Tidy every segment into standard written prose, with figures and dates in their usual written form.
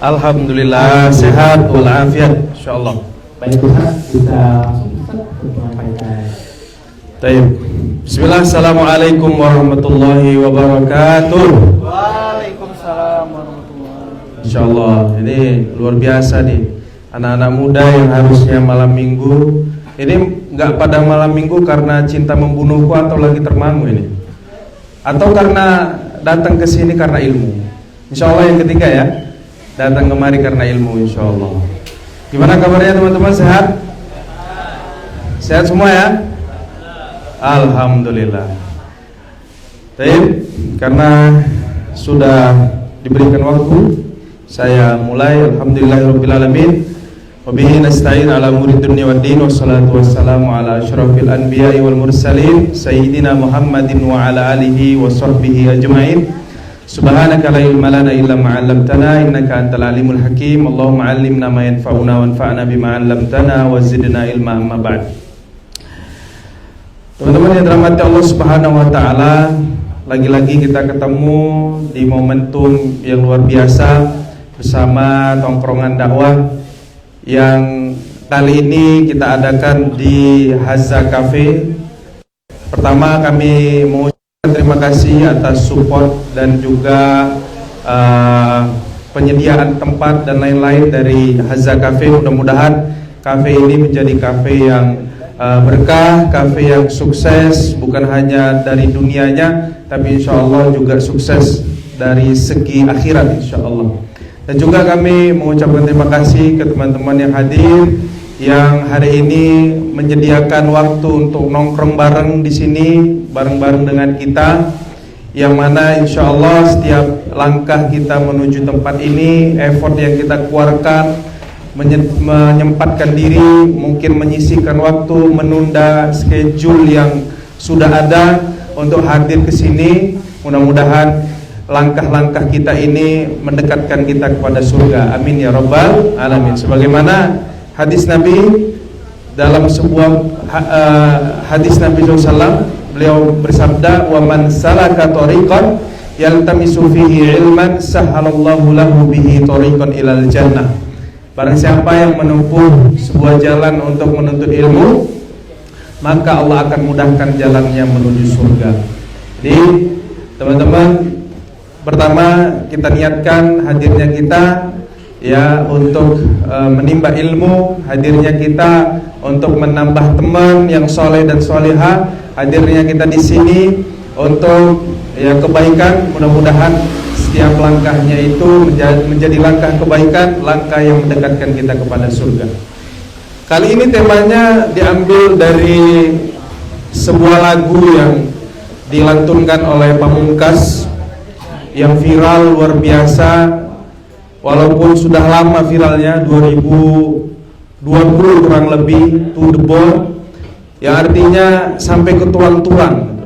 Alhamdulillah sehat walafiat insyaallah. Baik Ustaz, kita langsung menyampaikan. Baik. Bismillah, assalamualaikum warahmatullahi wabarakatuh. Waalaikumsalam warahmatullahi wabarakatuh. Insyaallah ini luar biasa nih anak-anak muda yang harusnya malam minggu ini nggak pada malam minggu karena cinta membunuhku atau lagi termangu ini, atau karena datang ke sini karena ilmu. Insyaallah yang ketiga ya, datang kemari karena ilmu insyaallah. Gimana kabarnya teman-teman, sehat? Sehat semua ya? Alhamdulillah. Baik, karena sudah diberikan waktu, saya mulai. Alhamdulillahirabbil alamin. Wa bihi nasta'in ala umuri dunya waddin, wassalatu wassalamu ala asyrafil anbiya'i wal mursalin sayyidina Muhammadin wa ala alihi wa sahbihi ajma'in. Subhanaka la ilma lana illa ma 'allamtana innaka antal alimul hakim. Allahumma 'allimna ma yanfa'una wanfa'na bima 'allamtana wa zidna ilma amma ba'd. Teman-teman yang dirahmati Allah Subhanahu wa taala, lagi-lagi kita ketemu di momentum yang luar biasa bersama tongkrongan dakwah yang kali ini kita adakan di Hazza Cafe. Pertama kami mengucapkan terima kasih atas support dan juga penyediaan tempat dan lain-lain dari Hazza Cafe. Mudah-mudahan cafe ini menjadi cafe yang berkah, kafe yang sukses, bukan hanya dari dunianya, tapi insya Allah juga sukses dari segi akhirat insya Allah. Dan juga kami mengucapkan terima kasih ke teman-teman yang hadir, yang hari ini menyediakan waktu untuk nongkrong bareng di sini, bareng-bareng dengan kita, yang mana insya Allah setiap langkah kita menuju tempat ini, effort yang kita keluarkan, menyempatkan diri, mungkin menyisihkan waktu, menunda schedule yang sudah ada untuk hadir ke sini. Mudah-mudahan langkah-langkah kita ini mendekatkan kita kepada surga. Amin ya rabbal alamin. Sebagaimana hadis Nabi, dalam sebuah hadis Nabi SAW, beliau bersabda, "Wa man salaka thariqan yaltamisu fihi ilman sahhalallahu lahu bihi thariqan ilal jannah." Barang siapa yang menempuh sebuah jalan untuk menuntut ilmu, maka Allah akan mudahkan jalannya menuju surga. Jadi teman-teman, pertama kita niatkan hadirnya kita ya untuk menimba ilmu, hadirnya kita untuk menambah teman yang soleh dan soleha, hadirnya kita di sini untuk ya kebaikan. Mudah-mudahan setiap langkahnya itu menjadi langkah kebaikan, langkah yang mendekatkan kita kepada surga. Kali ini temanya diambil dari sebuah lagu yang dilantunkan oleh Pamungkas yang viral luar biasa, walaupun sudah lama viralnya, 2020 kurang lebih, To The Bone, yang artinya sampai ke tulang-tulang,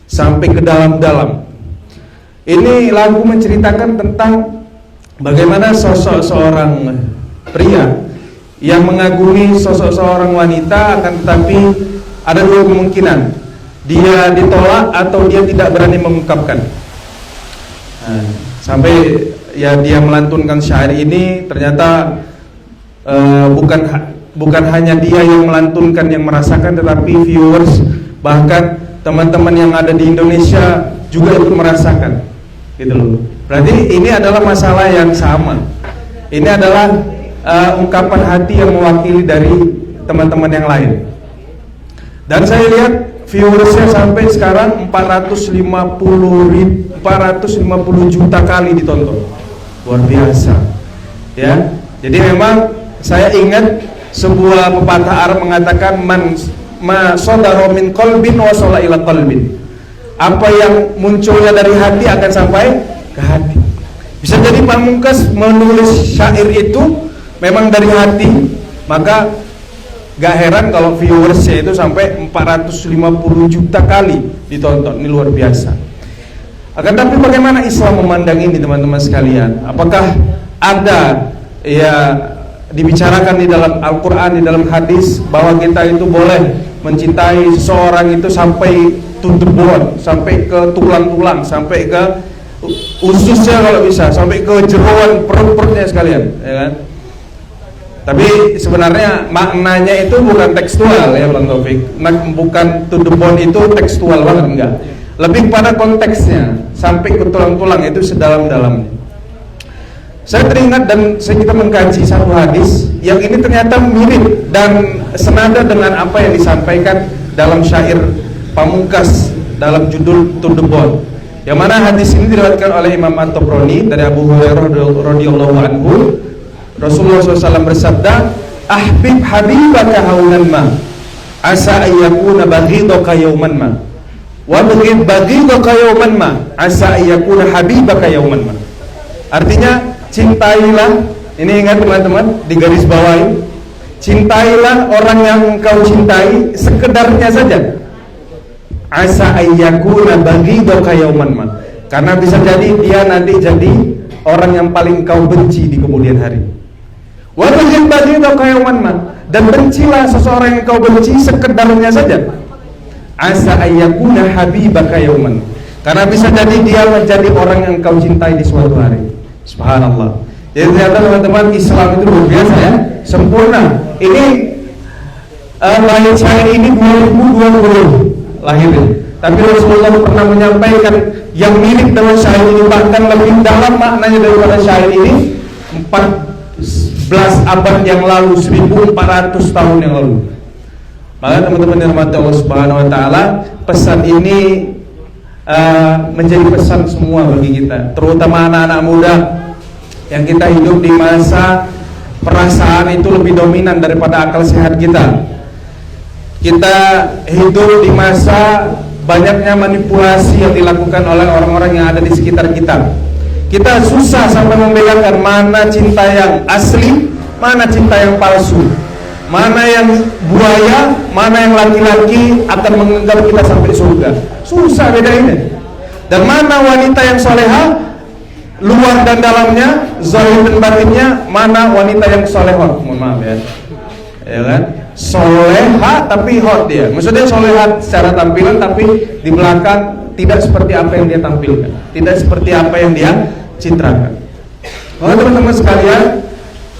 sampai ke dalam-dalam. Ini lagu menceritakan tentang bagaimana sosok seorang pria yang mengagumi sosok seorang wanita, akan tetapi ada dua kemungkinan, dia ditolak atau dia tidak berani mengungkapkan. Sampai ya dia melantunkan syair ini, ternyata bukan hanya dia yang melantunkan, yang merasakan, tetapi viewers, bahkan teman-teman yang ada di Indonesia juga ikut merasakan, gitu loh. Berarti ini adalah masalah yang sama. Ini adalah ungkapan hati yang mewakili dari teman-teman yang lain. Dan saya lihat viewersnya sampai sekarang 450 juta kali ditonton. Luar biasa ya. Jadi memang saya ingat sebuah pepatah Arab mengatakan, man ma sadara min qalbin wa sala ila qalbin. Apa yang munculnya dari hati akan sampai ke hati. Bisa jadi Pamungkas menulis syair itu memang dari hati, maka gak heran kalau viewersnya itu sampai 450 juta kali ditonton. Ini luar biasa. Akan tapi bagaimana Islam memandang ini teman-teman sekalian? Apakah ada ya dibicarakan di dalam Al-Quran, di dalam hadis, bahwa kita itu boleh mencintai seseorang itu sampai to the bone, sampai ke tulang-tulang, sampai ke ususnya kalau bisa, sampai ke jeroan perut-perutnya sekalian, ya kan? Tapi sebenarnya maknanya itu bukan tekstual ya Bang Taufik. Bukan to the bone itu tekstual banget, enggak. Lebih pada konteksnya, sampai ke tulang-tulang, itu sedalam-dalamnya. Saya teringat dan kita mengkaji satu hadis yang ini ternyata mirip dan senada dengan apa yang disampaikan dalam syair Pamungkas dalam judul To the Bone. Yang mana hadis ini diriwayatkan oleh Imam At-Tabrani dari Abu Hurairah radhiyallahu anhu. Rasulullah SAW bersabda, "Ahbib habibaka haunan ma, asa ayyakuna baghidaka yawman ma, wa baghidaka yawman ma, asa ayyakuna habibaka yawman ma." Artinya, cintailah, ini ingat teman-teman, di garis bawahi, cintailah orang yang engkau cintai sekedarnya saja. Asa ayyakuna baghidaka yawman ma, karena bisa jadi dia nanti jadi orang yang paling kau benci di kemudian hari. Wa baghidaka yawman ma, dan bencilah seseorang yang kau benci sekedarnya saja. Asa ayyakuna habibaka yawman, karena bisa jadi dia menjadi orang yang kau cintai di suatu hari. Subhanallah. Jadi ternyata teman-teman, Islam itu luar biasa ya, sempurna. Ini lahir syair ini 2020 lahirnya. Tapi Rasulullah pernah menyampaikan yang mirip dengan syair ini, bahkan lebih dalam maknanya daripada syair ini, 14 abad yang lalu, 1400 tahun yang lalu. Maka teman-teman yang dirahmati Allah Subhanahu wa taala, pesan ini menjadi pesan semua bagi kita, terutama anak-anak muda yang kita hidup di masa perasaan itu lebih dominan daripada akal sehat kita. Kita hidup di masa banyaknya manipulasi yang dilakukan oleh orang-orang yang ada di sekitar kita. Kita susah sampai membedakan mana cinta yang asli, mana cinta yang palsu, mana yang buaya, mana yang laki-laki akan menganggap kita sampai surga. Susah bedainnya. Dan mana wanita yang soleha, luar dan dalamnya, zahir dan batinnya, mana wanita yang solehah. Mohon maaf ya, ya kan? Soleha tapi hot dia. Maksudnya soleha secara tampilan, tapi di belakang tidak seperti apa yang dia tampilkan, tidak seperti apa yang dia citrakan. Maka teman-teman sekalian,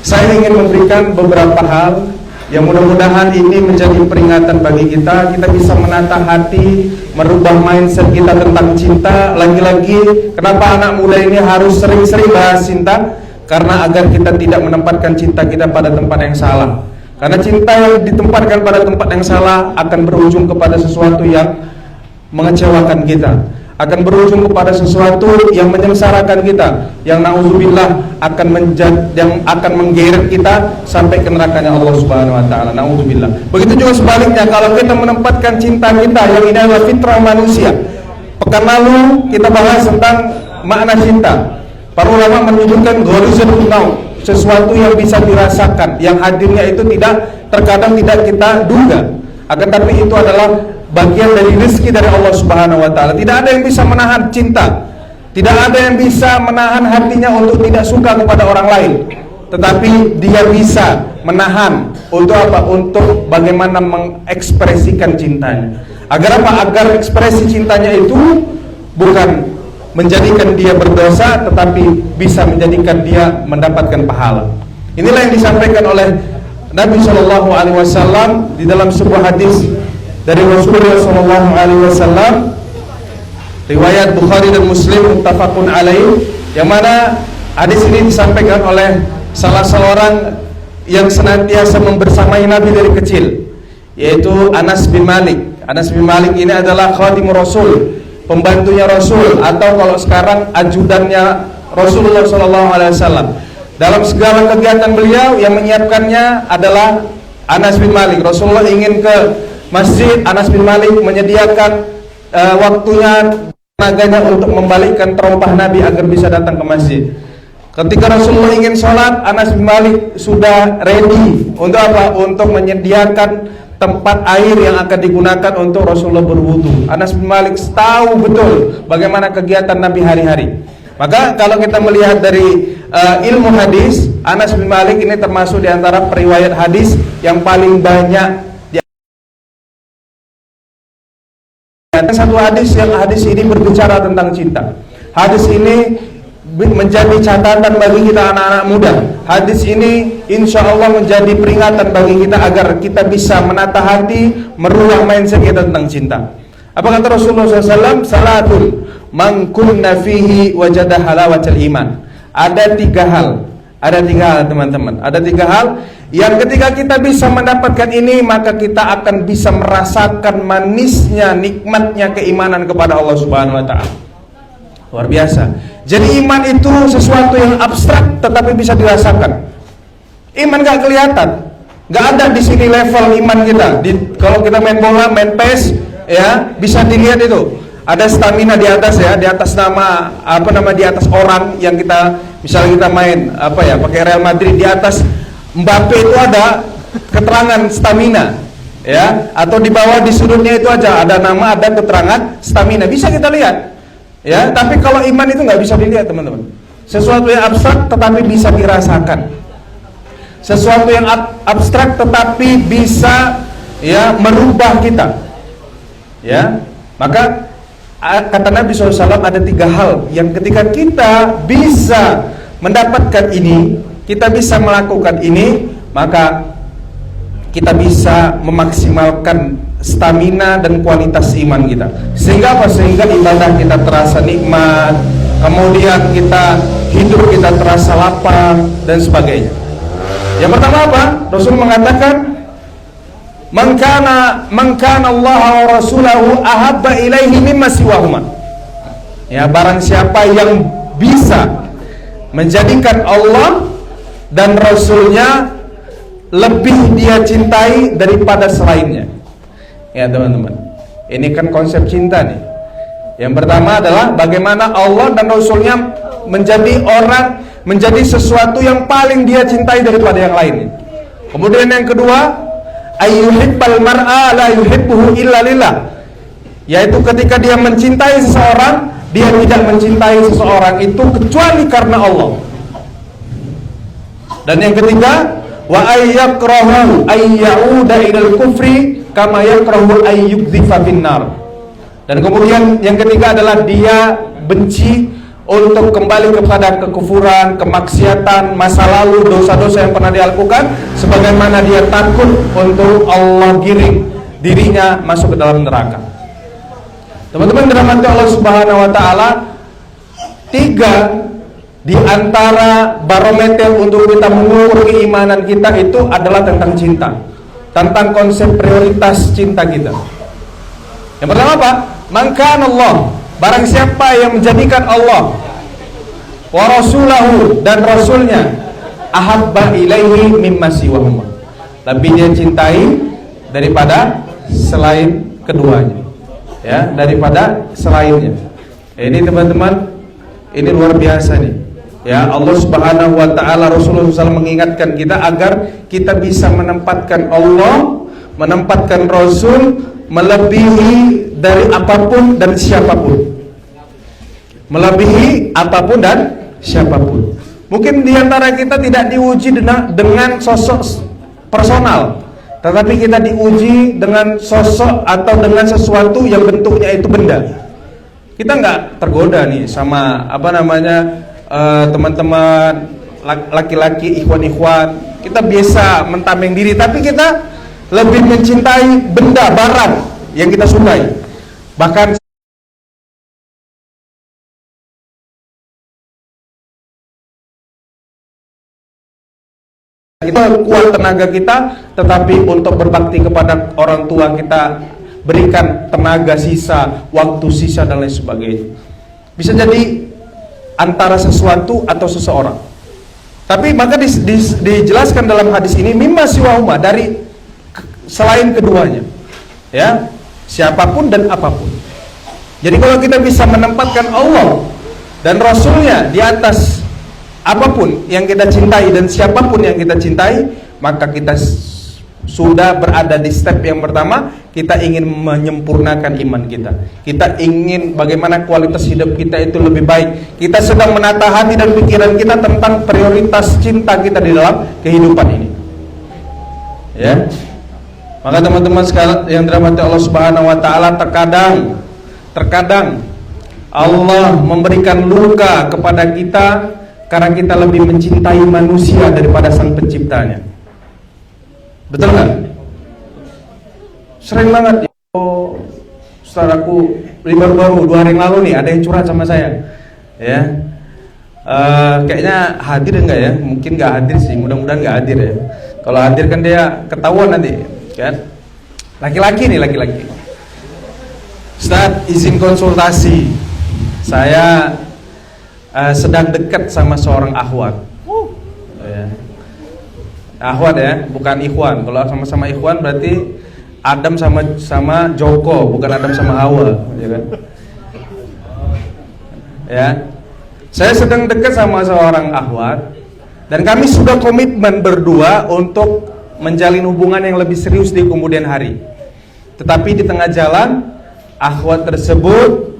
saya ingin memberikan beberapa hal yang mudah-mudahan ini menjadi peringatan bagi kita. Kita bisa menata hati, merubah mindset kita tentang cinta. Lagi-lagi, kenapa anak muda ini harus sering-sering bahas cinta? Karena agar kita tidak menempatkan cinta kita pada tempat yang salah. Karena cinta yang ditempatkan pada tempat yang salah akan berujung kepada sesuatu yang mengecewakan kita, akan berujung kepada sesuatu yang menyengsarakan kita, yang naudzubillah akan menggeret kita sampai ke nerakanya Allah Subhanahu wa taala. Naudzubillah. Begitu juga sebaliknya, kalau kita menempatkan cinta kita yang ini adalah fitrah manusia. Pekan lalu kita bahas tentang makna cinta. Para ulama menyebutkan gharizatul naum, sesuatu yang bisa dirasakan, yang hadirnya itu terkadang tidak kita duga, akan tapi itu adalah bagian dari rezeki dari Allah Subhanahu wa taala. Tidak ada yang bisa menahan cinta, tidak ada yang bisa menahan hatinya untuk tidak suka kepada orang lain, tetapi dia bisa menahan untuk apa? Untuk bagaimana mengekspresikan cintanya. Agar apa? Agar ekspresi cintanya itu bukan menjadikan dia berdosa, tetapi bisa menjadikan dia mendapatkan pahala. Inilah yang disampaikan oleh Nabi Shallallahu Alaihi Wasallam di dalam sebuah hadis dari Rasulullah Shallallahu Alaihi Wasallam, riwayat Bukhari dan Muslim, muttafaqun alaih, yang mana hadis ini disampaikan oleh salah seorang yang senantiasa membersamai Nabi dari kecil, yaitu Anas bin Malik. Anas bin Malik ini adalah khadim Rasul, pembantunya Rasul, atau kalau sekarang ajudannya Rasulullah SAW. Dalam segala kegiatan beliau yang menyiapkannya adalah Anas bin Malik. Rasulullah ingin ke masjid, Anas bin Malik menyediakan waktunya, tenaganya untuk membalikkan terompah Nabi agar bisa datang ke masjid. Ketika Rasulullah ingin sholat, Anas bin Malik sudah ready untuk apa? Untuk menyediakan tempat air yang akan digunakan untuk Rasulullah berwudu. Anas bin Malik tahu betul bagaimana kegiatan Nabi hari-hari. Maka kalau kita melihat dari ilmu hadis, Anas bin Malik ini termasuk di antara periwayat hadis yang paling banyak. Ada satu hadis yang hadis ini berbicara tentang cinta. Hadis ini menjadi catatan bagi kita anak-anak muda. Hadis ini insya Allah menjadi peringatan bagi kita agar kita bisa menata hati, merubah mindset kita tentang cinta. Apa kata Rasulullah SAW? Salatun man kunna fihi wajada halawatal iman. Ada tiga hal teman-teman. Ada tiga hal yang ketika kita bisa mendapatkan ini, maka kita akan bisa merasakan manisnya, nikmatnya keimanan kepada Allah Subhanahu wa Ta'ala. Luar biasa. Jadi iman itu sesuatu yang abstrak tetapi bisa dirasakan. Iman gak kelihatan, gak ada di sini level iman kita. Kalau kita main bola, main PES, ya bisa dilihat itu. Ada stamina di atas ya, di atas di atas orang yang kita, misalnya kita main pakai Real Madrid, di atas Mbappe itu ada keterangan stamina, ya. Atau di bawah di sudutnya itu aja ada nama, ada keterangan stamina, bisa kita lihat. Ya, tapi kalau iman itu nggak bisa dilihat teman-teman. Sesuatu yang abstrak tetapi bisa dirasakan. Sesuatu yang abstrak tetapi bisa ya merubah kita. Ya, maka kata Nabi SAW ada tiga hal yang ketika kita bisa mendapatkan ini, kita bisa melakukan ini, maka kita bisa memaksimalkan stamina dan kualitas iman kita. Sehingga apa? Sehingga ibadah kita terasa nikmat, kemudian hidup kita terasa lapang dan sebagainya. Yang pertama apa? Rasul mengatakan, "Man kana Allah wa rasulahu ahabba ilaihi mimma siwahuma." Ya, barang siapa yang bisa menjadikan Allah dan Rasulnya lebih dia cintai daripada selainnya. Ya teman-teman, ini kan konsep cinta nih. Yang pertama adalah bagaimana Allah dan Rasulnya menjadi sesuatu yang paling dia cintai daripada yang lain. Kemudian yang kedua, ayyuhibbal mar'a la yuhibbuhu illa lillah. Yaitu ketika dia mencintai seseorang, dia tidak mencintai seseorang itu kecuali karena Allah. Dan yang ketiga, wa ayyakrahu ayyauda ilal kufri kama yakrahu ayyukdzifa finnar. Dan kemudian yang ketiga adalah dia benci untuk kembali kepada kekufuran, kemaksiatan, masa lalu, dosa-dosa yang pernah dia lakukan, sebagaimana dia takut untuk Allah giring dirinya masuk ke dalam neraka. Teman-teman dirahmati Allah Subhanahu wa Ta'ala, tiga di antara barometer untuk kita mengukur keimanan kita itu adalah tentang cinta, tentang konsep prioritas cinta kita. Yang pertama apa? Mangkan Allah, barang siapa yang menjadikan Allah wa rasulahu dan rasulnya ahabba ilaihi mimma siwahuma, lebih dia cintai daripada selain keduanya, ya, daripada selainnya. Ini teman-teman, ini luar biasa nih. Ya, Allah Subhanahu wa Ta'ala, Rasulullah SAW mengingatkan kita agar kita bisa menempatkan Allah, menempatkan Rasul melebihi dari apapun dan siapapun. Melebihi apapun dan siapapun. Mungkin diantara kita tidak diuji dengan sosok personal, tetapi kita diuji dengan sosok atau dengan sesuatu yang bentuknya itu benda. Kita nggak tergoda nih sama teman-teman laki-laki, ikhwan-ikhwan. Kita biasa mentameng diri, tapi kita lebih mencintai benda, barang yang kita sukai. Bahkan kita kuat tenaga kita, tetapi untuk berbakti kepada orang tua kita berikan tenaga sisa, waktu sisa dan lain sebagainya. Bisa jadi antara sesuatu atau seseorang. Tapi maka dijelaskan dalam hadis ini mimma siwahuma, dari selain keduanya. Ya, siapapun dan apapun. Jadi kalau kita bisa menempatkan Allah dan Rasulnya di atas apapun yang kita cintai dan siapapun yang kita cintai, maka kita sudah berada di step yang pertama. Kita ingin menyempurnakan iman kita. Kita ingin bagaimana kualitas hidup kita itu lebih baik. Kita sedang menata hati dan pikiran kita tentang prioritas cinta kita di dalam kehidupan ini. Ya. Maka teman-teman sekalian yang dirahmati Allah Subhanahu wa Ta'ala, terkadang Allah memberikan luka kepada kita karena kita lebih mencintai manusia daripada sang penciptanya. Betul nggak? Sering banget. Oh, saudaraku, baru-baru 2 hari yang lalu nih ada yang curhat sama saya, ya. Kayaknya hadir enggak ya? Mungkin nggak hadir sih. Mudah-mudahan nggak hadir ya. Kalau hadir kan dia ketahuan nanti, kan? Laki-laki nih, laki-laki. Ustaz, izin konsultasi. Saya sedang dekat sama seorang akhwat. Ya. Akhwat ya, bukan ikhwan. Kalau sama-sama ikhwan berarti Adam sama Joko, bukan Adam sama Hawa, ya kan? Ya. Saya sedang dekat sama seorang akhwat dan kami sudah komitmen berdua untuk menjalin hubungan yang lebih serius di kemudian hari. Tetapi di tengah jalan akhwat tersebut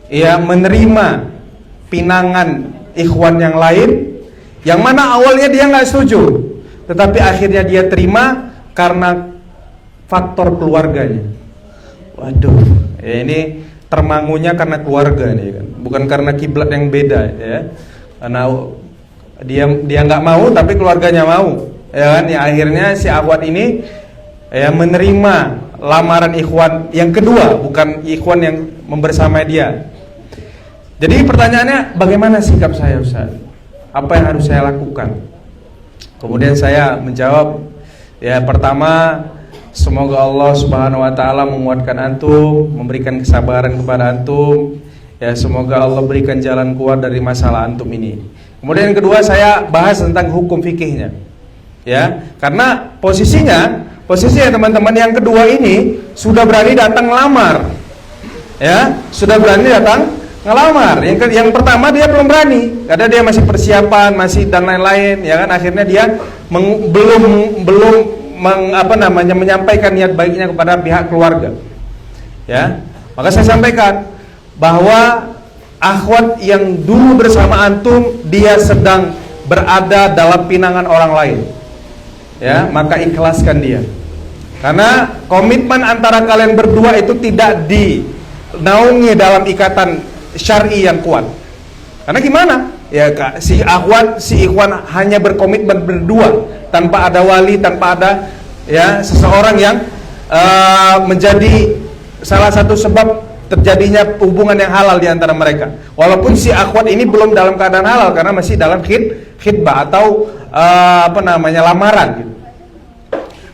ya menerima pinangan ikhwan yang lain, yang mana awalnya dia nggak setuju, tetapi akhirnya dia terima karena faktor keluarganya. Waduh, ya ini termangunya karena keluarga nih kan, bukan karena kiblat yang beda ya. Karena dia nggak mau tapi keluarganya mau, ya kan? Ya akhirnya si akhwat ini ya menerima lamaran ikhwan yang kedua, bukan ikhwan yang membersamai dia. Jadi pertanyaannya, bagaimana sikap saya, Ustaz? Apa yang harus saya lakukan? Kemudian saya menjawab, ya pertama, semoga Allah Subhanahu wa taala menguatkan antum, memberikan kesabaran kepada antum. Ya, semoga Allah berikan jalan keluar dari masalah antum ini. Kemudian yang kedua, saya bahas tentang hukum fikihnya. Ya, karena posisinya teman-teman yang kedua ini sudah berani datang ngelamar. Ya, sudah berani datang ngelamar. Yang pertama dia belum berani, karena dia masih persiapan, masih dan lain-lain, ya kan? Akhirnya dia belum menyampaikan niat baiknya kepada pihak keluarga. Ya, maka saya sampaikan bahwa akhwat yang dulu bersama antum dia sedang berada dalam pinangan orang lain. Ya, maka ikhlaskan dia. Karena komitmen antara kalian berdua itu tidak dinaungi dalam ikatan syar'i yang kuat. Karena gimana? Ya, si ikhwan hanya berkomitmen berdua tanpa ada wali, tanpa ada ya seseorang yang menjadi salah satu sebab terjadinya hubungan yang halal di antara mereka. Walaupun si akhwat ini belum dalam keadaan halal karena masih dalam khidbah atau lamaran gitu.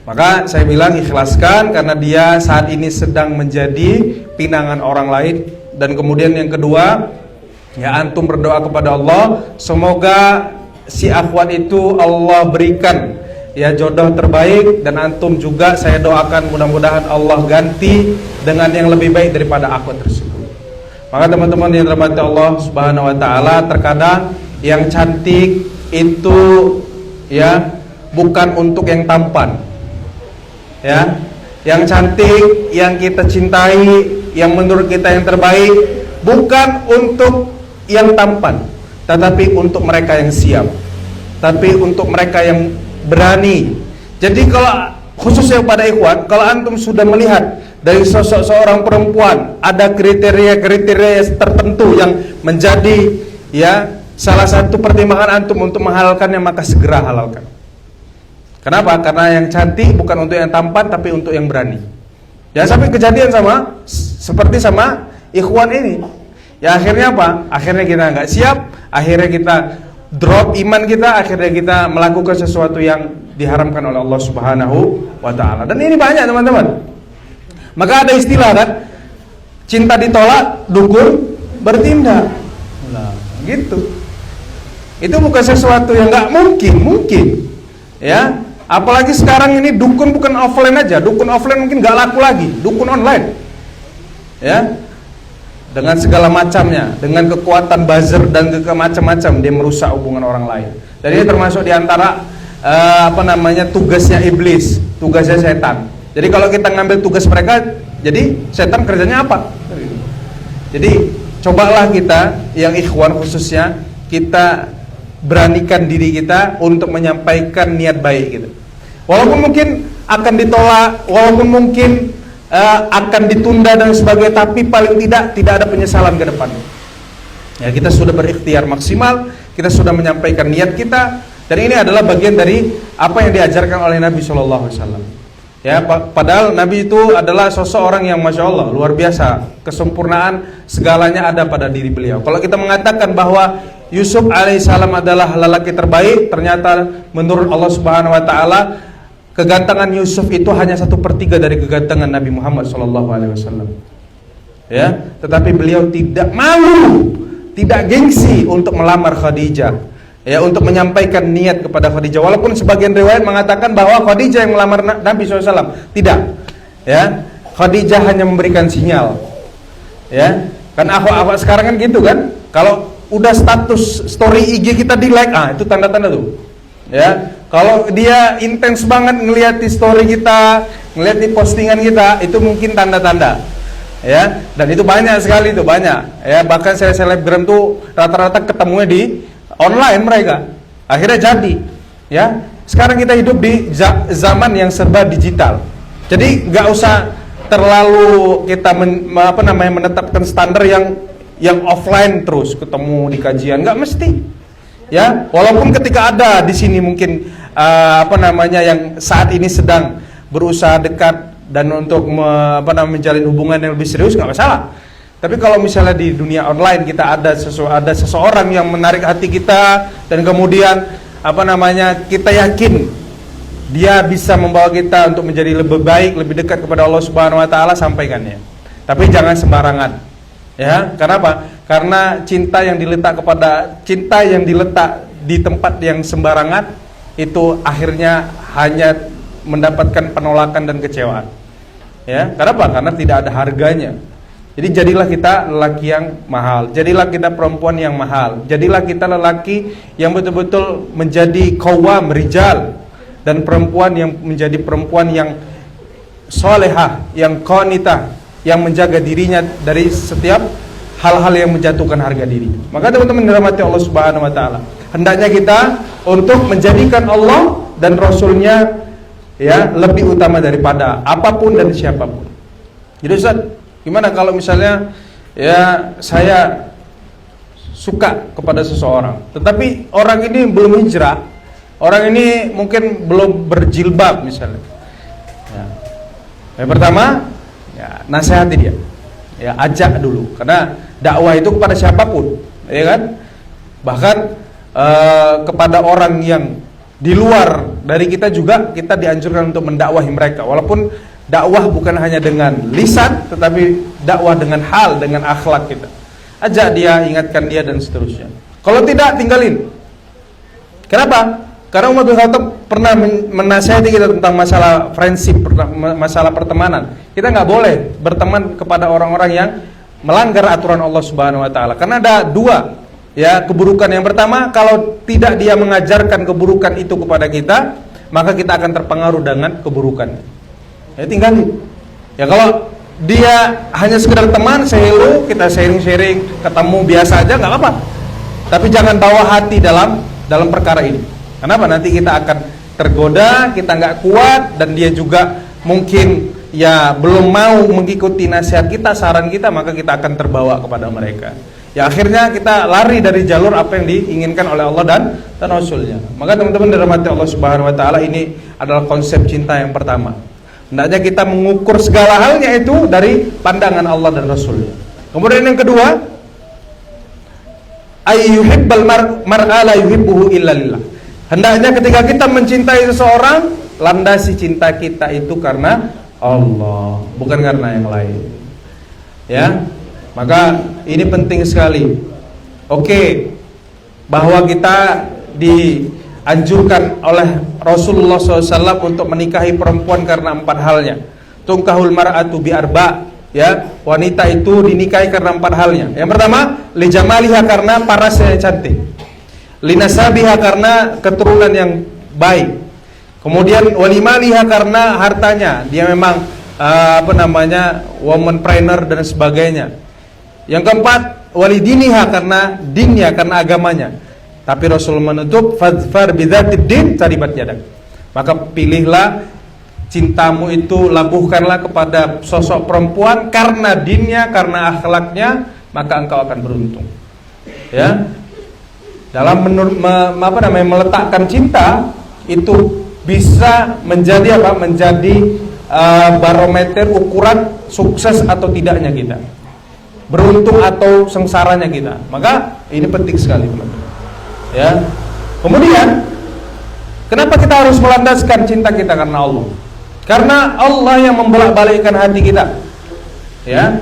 Maka saya bilang ikhlaskan karena dia saat ini sedang menjadi pinangan orang lain. Dan kemudian yang kedua, ya antum berdoa kepada Allah, semoga si akhwat itu Allah berikan ya jodoh terbaik, dan antum juga saya doakan mudah-mudahan Allah ganti dengan yang lebih baik daripada akhwat tersebut. Maka teman-teman yang dirahmati Allah Subhanahu wa taala, terkadang yang cantik itu ya bukan untuk yang tampan. Ya, yang cantik, yang kita cintai, yang menurut kita yang terbaik bukan untuk yang tampan, tetapi untuk mereka yang siap, tapi untuk mereka yang berani. Jadi kalau khususnya pada ikhwan, kalau antum sudah melihat dari sosok seorang perempuan ada kriteria-kriteria tertentu yang menjadi ya salah satu pertimbangan antum untuk menghalalkannya, maka segera halalkan. Kenapa? Karena yang cantik bukan untuk yang tampan, tapi untuk yang berani. Ya sampai kejadian seperti sama ikhwan ini. Ya akhirnya apa? Akhirnya kita nggak siap, akhirnya kita drop iman kita, akhirnya kita melakukan sesuatu yang diharamkan oleh Allah Subhanahu wa taala. Dan ini banyak teman-teman. Maka ada istilah kan, cinta ditolak, dukun bertindak. Nah, gitu. Itu bukan sesuatu yang nggak mungkin. Ya, apalagi sekarang ini dukun bukan offline aja, dukun offline mungkin nggak laku lagi, dukun online. Ya, dengan segala macamnya, dengan kekuatan buzzer dan macam-macam dia merusak hubungan orang lain. Dan ini termasuk diantara tugasnya iblis, tugasnya setan. Jadi kalau kita ngambil tugas mereka, jadi setan kerjanya apa? Jadi cobalah kita yang ikhwan khususnya, kita beranikan diri kita untuk menyampaikan niat baik gitu. Walaupun mungkin akan ditolak, walaupun mungkin akan ditunda dan sebagainya, tapi paling tidak ada penyesalan ke depan. Ya, kita sudah berikhtiar maksimal, kita sudah menyampaikan niat kita, dan ini adalah bagian dari apa yang diajarkan oleh Nabi Shallallahu Alaihi Wasallam. Ya, padahal Nabi itu adalah sosok orang yang masya Allah luar biasa, kesempurnaan segalanya ada pada diri beliau. Kalau kita mengatakan bahwa Yusuf alaihissalam adalah lelaki terbaik, ternyata menurut Allah Subhanahu Wa Taala kegantengan Yusuf itu hanya 1/3 dari kegantengan Nabi Muhammad Shallallahu Alaihi Wasallam. Ya, tetapi beliau tidak malu, tidak gengsi untuk melamar Khadijah. Ya, untuk menyampaikan niat kepada Khadijah. Walaupun sebagian riwayat mengatakan bahwa Khadijah yang melamar Nabi SAW. Tidak. Ya, Khadijah hanya memberikan sinyal. Ya, kan akhwat sekarang kan gitu kan. Kalau udah status story IG kita di like, itu tanda-tanda tuh. Ya, kalau dia intens banget ngelihat di story kita, ngelihat di postingan kita, itu mungkin tanda-tanda. Ya, dan itu banyak sekali, itu banyak. Ya, bahkan saya selebgram tuh rata-rata ketemunya di online mereka. Akhirnya jadi. Ya, sekarang kita hidup di zaman yang serba digital. Jadi nggak usah terlalu kita menetapkan standar yang offline terus ketemu di kajian, nggak mesti. Ya, walaupun ketika ada di sini mungkin yang saat ini sedang berusaha dekat dan untuk menjalin hubungan yang lebih serius, nggak masalah. Tapi kalau misalnya di dunia online kita ada seseorang yang menarik hati kita, dan kemudian kita yakin dia bisa membawa kita untuk menjadi lebih baik, lebih dekat kepada Allah Subhanahu Wa Taala, sampaikannya. Tapi jangan sembarangan. Ya, kenapa? Karena cinta yang diletak di tempat yang sembarangan itu akhirnya hanya mendapatkan penolakan dan kecewaan. Ya, kenapa? Karena tidak ada harganya. Jadi jadilah kita lelaki yang mahal, jadilah kita perempuan yang mahal, jadilah kita lelaki yang betul-betul menjadi qawwam rijal, dan perempuan yang menjadi perempuan yang solehah, yang qanitah, yang menjaga dirinya dari setiap hal-hal yang menjatuhkan harga diri. Maka teman-teman dirahmati Allah Subhanahu Wa Taala, hendaknya kita untuk menjadikan Allah dan Rasulnya ya lebih utama daripada apapun dan siapapun. Jadi Ustaz, gimana kalau misalnya ya saya suka kepada seseorang, tetapi orang ini belum hijrah, orang ini mungkin belum berjilbab misalnya. Ya. Yang pertama, ya nasihati dia, ya ajak dulu, karena dakwah itu kepada siapapun, ya kan? Bahkan kepada orang yang di luar dari kita juga kita dianjurkan untuk mendakwahi mereka, walaupun dakwah bukan hanya dengan lisan, tetapi dakwah dengan hal, dengan akhlak kita. Ajak dia, ingatkan dia, dan seterusnya. Kalau tidak, tinggalin. Kenapa? Karena Umar bin Khattab pernah menasihati kita tentang masalah friendship, masalah pertemanan. Kita nggak boleh berteman kepada orang-orang yang melanggar aturan Allah Subhanahu Wa Taala. Karena ada dua, ya, keburukan. Yang pertama, kalau tidak dia mengajarkan keburukan itu kepada kita, maka kita akan terpengaruh dengan keburukannya. Ya tinggalin. Ya kalau dia hanya sekedar teman, kita sharing-sharing, ketemu biasa aja, nggak apa-apa. Tapi jangan bawa hati dalam perkara ini. Kenapa? Nanti kita akan tergoda, kita nggak kuat, dan dia juga mungkin ya belum mau mengikuti nasihat kita, saran kita, maka kita akan terbawa kepada mereka. Ya akhirnya kita lari dari jalur apa yang diinginkan oleh Allah dan Rasulnya. Maka teman-teman dirahmati Allah Subhanahu Wa Taala, ini adalah konsep cinta yang pertama. Hendaknya kita mengukur segala halnya itu dari pandangan Allah dan Rasulnya. Kemudian yang kedua, ayyuhibbal mar'a la yuhibbuhu illa lillah. Hendaknya ketika kita mencintai seseorang, landasi cinta kita itu karena Allah, bukan karena yang lain. Ya, maka ini penting sekali. Oke, bahwa kita dianjurkan oleh Rasulullah SAW untuk menikahi perempuan karena 4 halnya. Tungkahul mar'atu bi arba, ya, wanita itu dinikahi karena 4 halnya. Yang pertama, li jamaliha, karena parasnya yang cantik. Linasabiha, karena keturunan yang baik. Kemudian walimaliha, karena hartanya, dia memang womanpreneur dan sebagainya. Yang keempat, walidiniha, karena dinnya, karena agamanya. Tapi Rasul menutup, fadfar bidzatid din taribat yadak. Maka pilihlah cintamu itu, labuhkanlah kepada sosok perempuan karena dinnya, karena akhlaknya, maka engkau akan beruntung. Ya. Dalam meletakkan cinta itu bisa menjadi apa? Menjadi barometer ukuran sukses atau tidaknya kita, beruntung atau sengsaranya kita. Maka ini penting sekali, teman-teman. Ya. Kemudian, kenapa kita harus melandaskan cinta kita karena Allah? Karena Allah yang membolak-balikkan hati kita. Ya.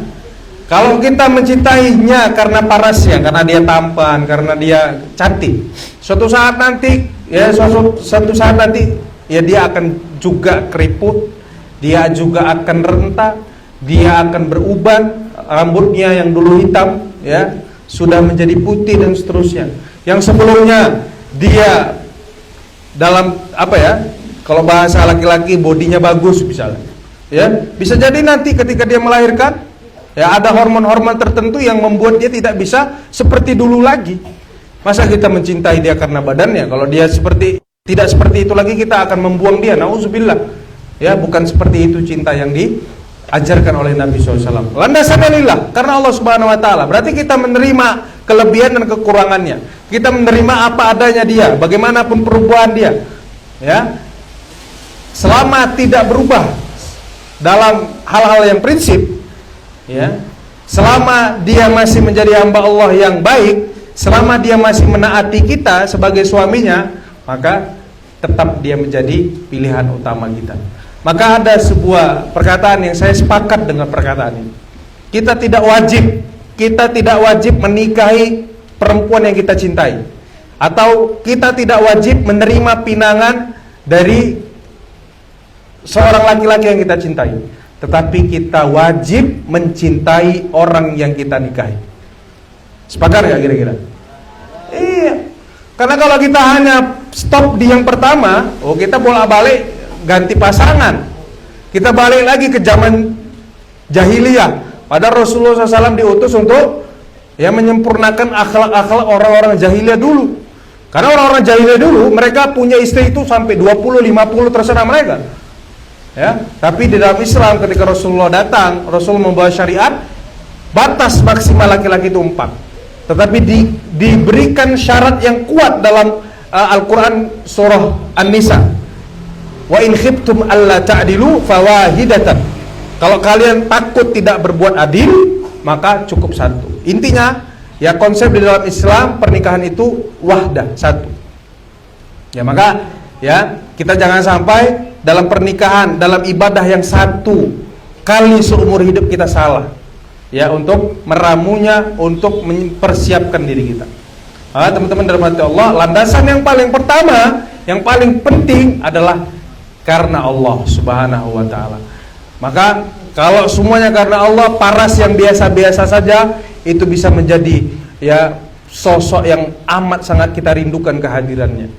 Kalau kita mencintainya karena parasnya, karena dia tampan, karena dia cantik, suatu saat nanti, ya suatu saat nanti, ya dia akan juga keriput, dia juga akan renta, dia akan beruban, rambutnya yang dulu hitam, ya sudah menjadi putih dan seterusnya. Yang sebelumnya dia dalam apa ya? Kalau bahasa laki-laki bodinya bagus misalnya, ya bisa jadi nanti ketika dia melahirkan. Ya, ada hormon-hormon tertentu yang membuat dia tidak bisa seperti dulu lagi. Masa kita mencintai dia karena badannya? Kalau dia tidak seperti itu lagi, kita akan membuang dia. Nauzubillah. Ya, bukan seperti itu cinta yang diajarkan oleh Nabi SAW. Landasannya lillah, karena Allah Subhanahu Wa Taala. Berarti kita menerima kelebihan dan kekurangannya. Kita menerima apa adanya dia, bagaimanapun perubahan dia. Ya, selama tidak berubah dalam hal-hal yang prinsip. Ya, selama dia masih menjadi hamba Allah yang baik, selama dia masih menaati kita sebagai suaminya, maka tetap dia menjadi pilihan utama kita. Maka ada sebuah perkataan yang saya sepakat dengan perkataan ini. Kita tidak wajib menikahi perempuan yang kita cintai, atau kita tidak wajib menerima pinangan dari seorang laki-laki yang kita cintai. Tetapi kita wajib mencintai orang yang kita nikahi. Sepakat gak kira-kira? Iya. Karena kalau kita hanya stop di yang pertama, kita bolak-balik ganti pasangan. Kita balik lagi ke zaman jahiliyah. Padahal Rasulullah SAW diutus untuk menyempurnakan akhlak-akhlak orang-orang jahiliyah dulu. Karena orang-orang jahiliyah dulu, mereka punya istri itu sampai 20, 50 terserah mereka. Ya, tapi di dalam Islam ketika Rasulullah datang, Rasul membawa syariat batas maksimal laki-laki itu 4. Tetapi diberikan syarat yang kuat dalam Al-Quran surah An-Nisa. Wa in khiftum alla ta'dilu fawahidatan. Kalau kalian takut tidak berbuat adil, maka cukup satu. Intinya, ya konsep di dalam Islam pernikahan itu wahdah, satu. Ya maka ya kita jangan sampai dalam pernikahan, dalam ibadah yang satu kali seumur hidup kita salah, ya untuk meramunya, untuk mempersiapkan diri kita. Teman-teman dirahmati Allah, landasan yang paling pertama, yang paling penting adalah karena Allah Subhanahu Wa Taala. Maka kalau semuanya karena Allah, paras yang biasa-biasa saja itu bisa menjadi ya sosok yang amat sangat kita rindukan kehadirannya.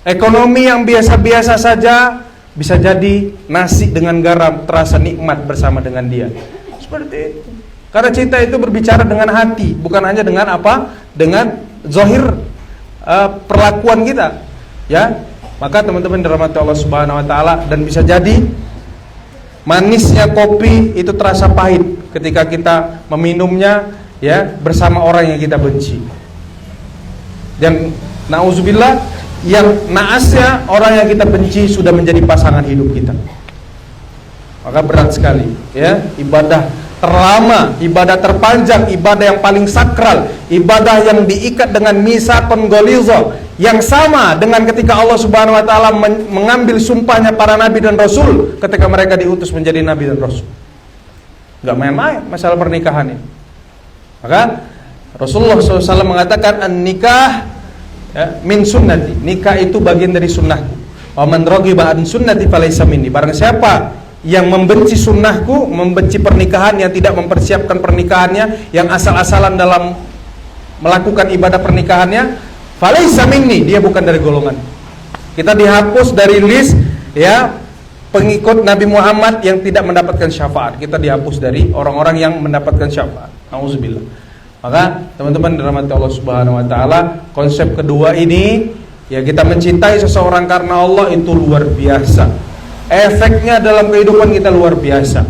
Ekonomi yang biasa-biasa saja bisa jadi nasi dengan garam terasa nikmat bersama dengan dia. Seperti itu. Karena cinta itu berbicara dengan hati, bukan hanya dengan apa? Dengan zahir perlakuan kita. Ya. Maka teman-teman dirahmati Allah Subhanahu Wa Taala, dan bisa jadi manisnya kopi itu terasa pahit ketika kita meminumnya ya bersama orang yang kita benci. Dan nauzubillah, yang naasnya orang yang kita benci sudah menjadi pasangan hidup kita. Maka berat sekali ya, ibadah terlama, ibadah terpanjang, ibadah yang paling sakral, ibadah yang diikat dengan misaqun ghaliza, yang sama dengan ketika Allah Subhanahu Wa Taala mengambil sumpahnya para nabi dan rasul ketika mereka diutus menjadi nabi dan rasul. Gak main-main masalah pernikahan ini. Maka Rasulullah SAW mengatakan an-nikah ya, min sunnati, nikah itu bagian dari sunnahku. Wa man raghiba an sunnati falaysa minni. Barang siapa yang membenci sunnahku, membenci pernikahan, yang tidak mempersiapkan pernikahannya, yang asal-asalan dalam melakukan ibadah pernikahannya, falaysa minni, dia bukan dari golongan. Kita dihapus dari list ya pengikut Nabi Muhammad yang tidak mendapatkan syafaat. Kita dihapus dari orang-orang yang mendapatkan syafaat. Nauzubillah. Maka teman-teman dirahmati Allah Subhanahu Wa Taala, konsep kedua ini ya, kita mencintai seseorang karena Allah itu luar biasa. Efeknya dalam kehidupan kita luar biasa.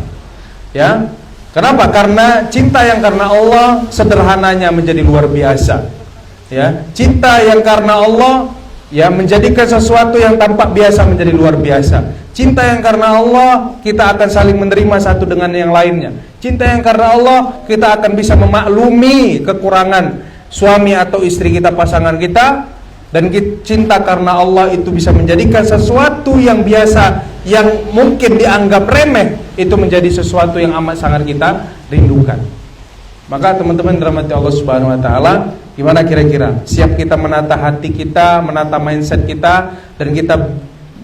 Ya. Kenapa? Karena cinta yang karena Allah sederhananya menjadi luar biasa. Ya, cinta yang karena Allah ya menjadikan sesuatu yang tampak biasa menjadi luar biasa. Cinta yang karena Allah kita akan saling menerima satu dengan yang lainnya. Cinta yang karena Allah kita akan bisa memaklumi kekurangan suami atau istri kita, pasangan kita. Dan cinta karena Allah itu bisa menjadikan sesuatu yang biasa, yang mungkin dianggap remeh, itu menjadi sesuatu yang amat sangat kita rindukan. Maka teman-teman dirahmati Allah Subhanahu wa taala, gimana kira-kira? Siap kita menata hati kita, menata mindset kita, dan kita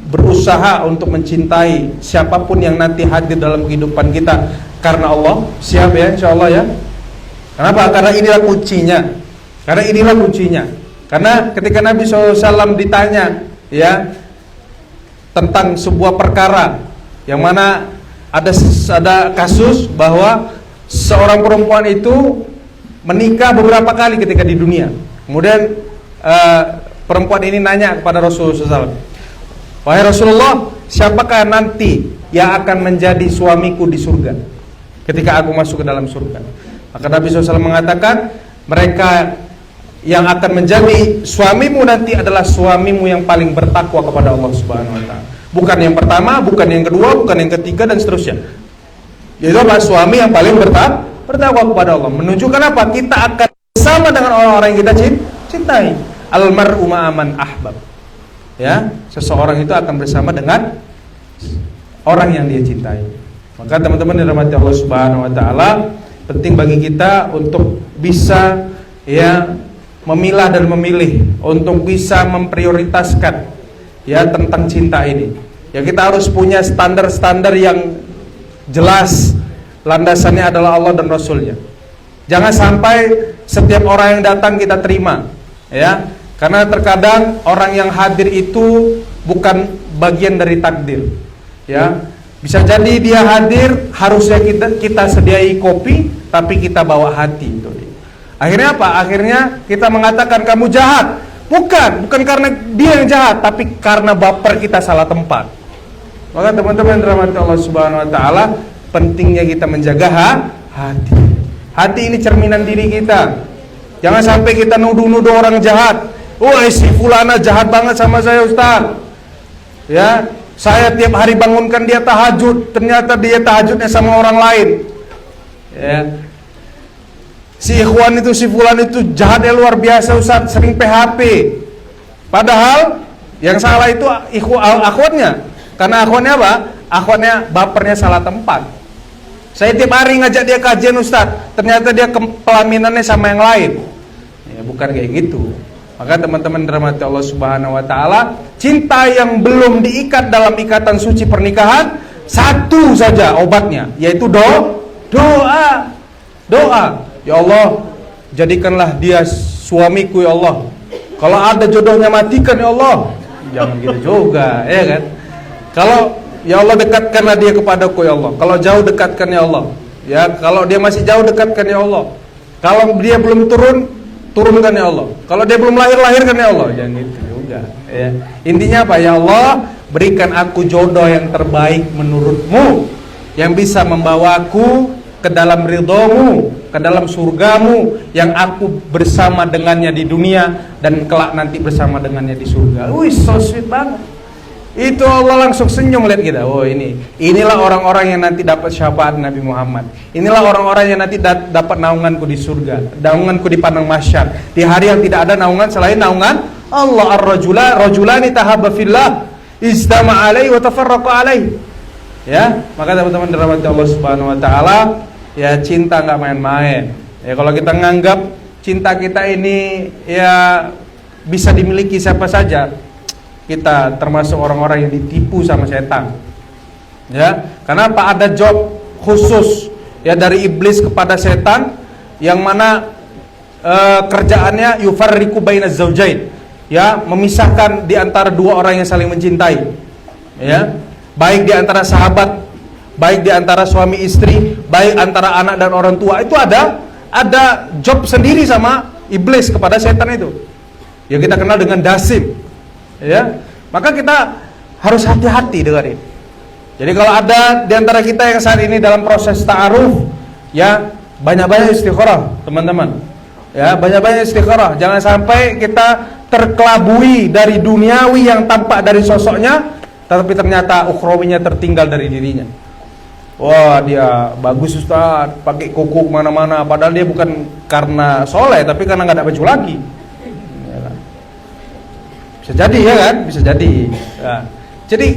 berusaha untuk mencintai siapapun yang nanti hadir dalam kehidupan kita karena Allah? Siap ya, insyaallah ya. Kenapa? Karena inilah kuncinya. Karena ketika Nabi SAW ditanya ya tentang sebuah perkara yang mana ada kasus bahwa seorang perempuan itu menikah beberapa kali ketika di dunia. Kemudian perempuan ini nanya kepada Rasulullah SAW, wahai Rasulullah, siapakah nanti yang akan menjadi suamiku di surga ketika aku masuk ke dalam surga? Maka Nabi SAW mengatakan, mereka yang akan menjadi suamimu nanti adalah suamimu yang paling bertakwa kepada Allah Subhanahu wa taala. Bukan yang pertama, bukan yang kedua, bukan yang ketiga dan seterusnya. Yaitu adalah suami yang paling bertakwa kepada Allah. Menunjukkan apa? Kita akan bersama dengan orang-orang yang kita cintai. Almar'u ma'aman ahbab. Ya, seseorang itu akan bersama dengan orang yang dia cintai. Maka teman-teman dirahmati Allah Subhanahu wa taala, penting bagi kita untuk bisa ya memilah dan memilih, untuk bisa memprioritaskan ya tentang cinta ini. Ya, kita harus punya standar-standar yang jelas, landasannya adalah Allah dan Rasulnya. Jangan sampai setiap orang yang datang kita terima, ya, karena terkadang orang yang hadir itu bukan bagian dari takdir. Ya, bisa jadi dia hadir, harusnya kita sediai kopi, tapi kita bawa hati itu. Akhirnya apa? Akhirnya kita mengatakan kamu jahat. Bukan karena dia yang jahat, tapi karena baper kita salah tempat. Maka teman-teman dirahmati Allah Subhanahu wa taala, pentingnya kita menjaga hati. Hati ini cerminan diri kita. Jangan sampai kita nuduh-nuduh orang jahat. Wah, si fulana jahat banget sama saya, Ustaz. Ya, saya tiap hari bangunkan dia tahajud, ternyata dia tahajudnya sama orang lain. Ya. Si ikhwan itu, si fulan itu jahatnya luar biasa, Ustaz, sering PHP. Padahal yang salah itu akhwatnya. Karena akhwatnya apa? Akhwatnya bapernya salah tempat. Saya tiap hari ngajak dia kajian, Ustaz, ternyata dia pelaminannya sama yang lain. Ya, bukan kayak gitu. Maka teman-teman dirahmati Allah Subhanahu wa taala, cinta yang belum diikat dalam ikatan suci pernikahan, satu saja obatnya, yaitu doa. Ya Allah, jadikanlah dia suamiku ya Allah. Kalau ada jodohnya matikan ya Allah. Jangan gitu juga, ya kan? Kalau ya Allah dekatkanlah dia kepadaku ya Allah. Kalau jauh dekatkan ya Allah. Ya, kalau dia masih jauh dekatkan ya Allah. Kalau dia belum turunkan ya Allah. Kalau dia belum lahirkan ya Allah. Jangan gitu juga, ya. Intinya apa? Ya Allah, berikan aku jodoh yang terbaik menurutmu, yang bisa membawaku ke dalam ridhomu, ke dalam surgamu, yang aku bersama dengannya di dunia dan kelak nanti bersama dengannya di surga. Wih, so sweet banget. Itu Allah langsung senyum lihat kita. Oh, inilah orang-orang yang nanti dapat syafaat Nabi Muhammad. Inilah orang-orang yang nanti dapat naunganku di surga, naunganku di padang mahsyar, di hari yang tidak ada naungan selain naungan Allah. Rajulani tahabba fillah, istama alaihi wa tafarraqa alaihi. Ya, maka teman-teman dirahmati Allah Subhanahu wa taala, ya, cinta nggak main-main. Ya, kalau kita nganggap cinta kita ini ya bisa dimiliki siapa saja, kita termasuk orang-orang yang ditipu sama setan. Ya, karena apa? Ada job khusus ya dari iblis kepada setan, yang mana kerjaannya yufarriqu bainaz zaujain, ya, memisahkan di antara dua orang yang saling mencintai. Ya, baik di antara sahabat, baik di antara suami istri, baik antara anak dan orang tua. Itu ada job sendiri sama iblis kepada setan itu. Ya, kita kenal dengan dasim. Ya, maka kita harus hati-hati dengan ini. Jadi kalau ada di antara kita yang saat ini dalam proses ta'aruf, ya, banyak-banyak istikharah, teman-teman. Ya, banyak-banyak istikharah. Jangan sampai kita terkelabui dari duniawi yang tampak dari sosoknya, tetapi ternyata ukhrawinya tertinggal dari dirinya. Wah, dia bagus Ustaz, pakai kuku kemana-mana, padahal dia bukan karena soleh, tapi karena nggak ada baju lagi. Bisa jadi ya kan? Bisa jadi. Ya. Jadi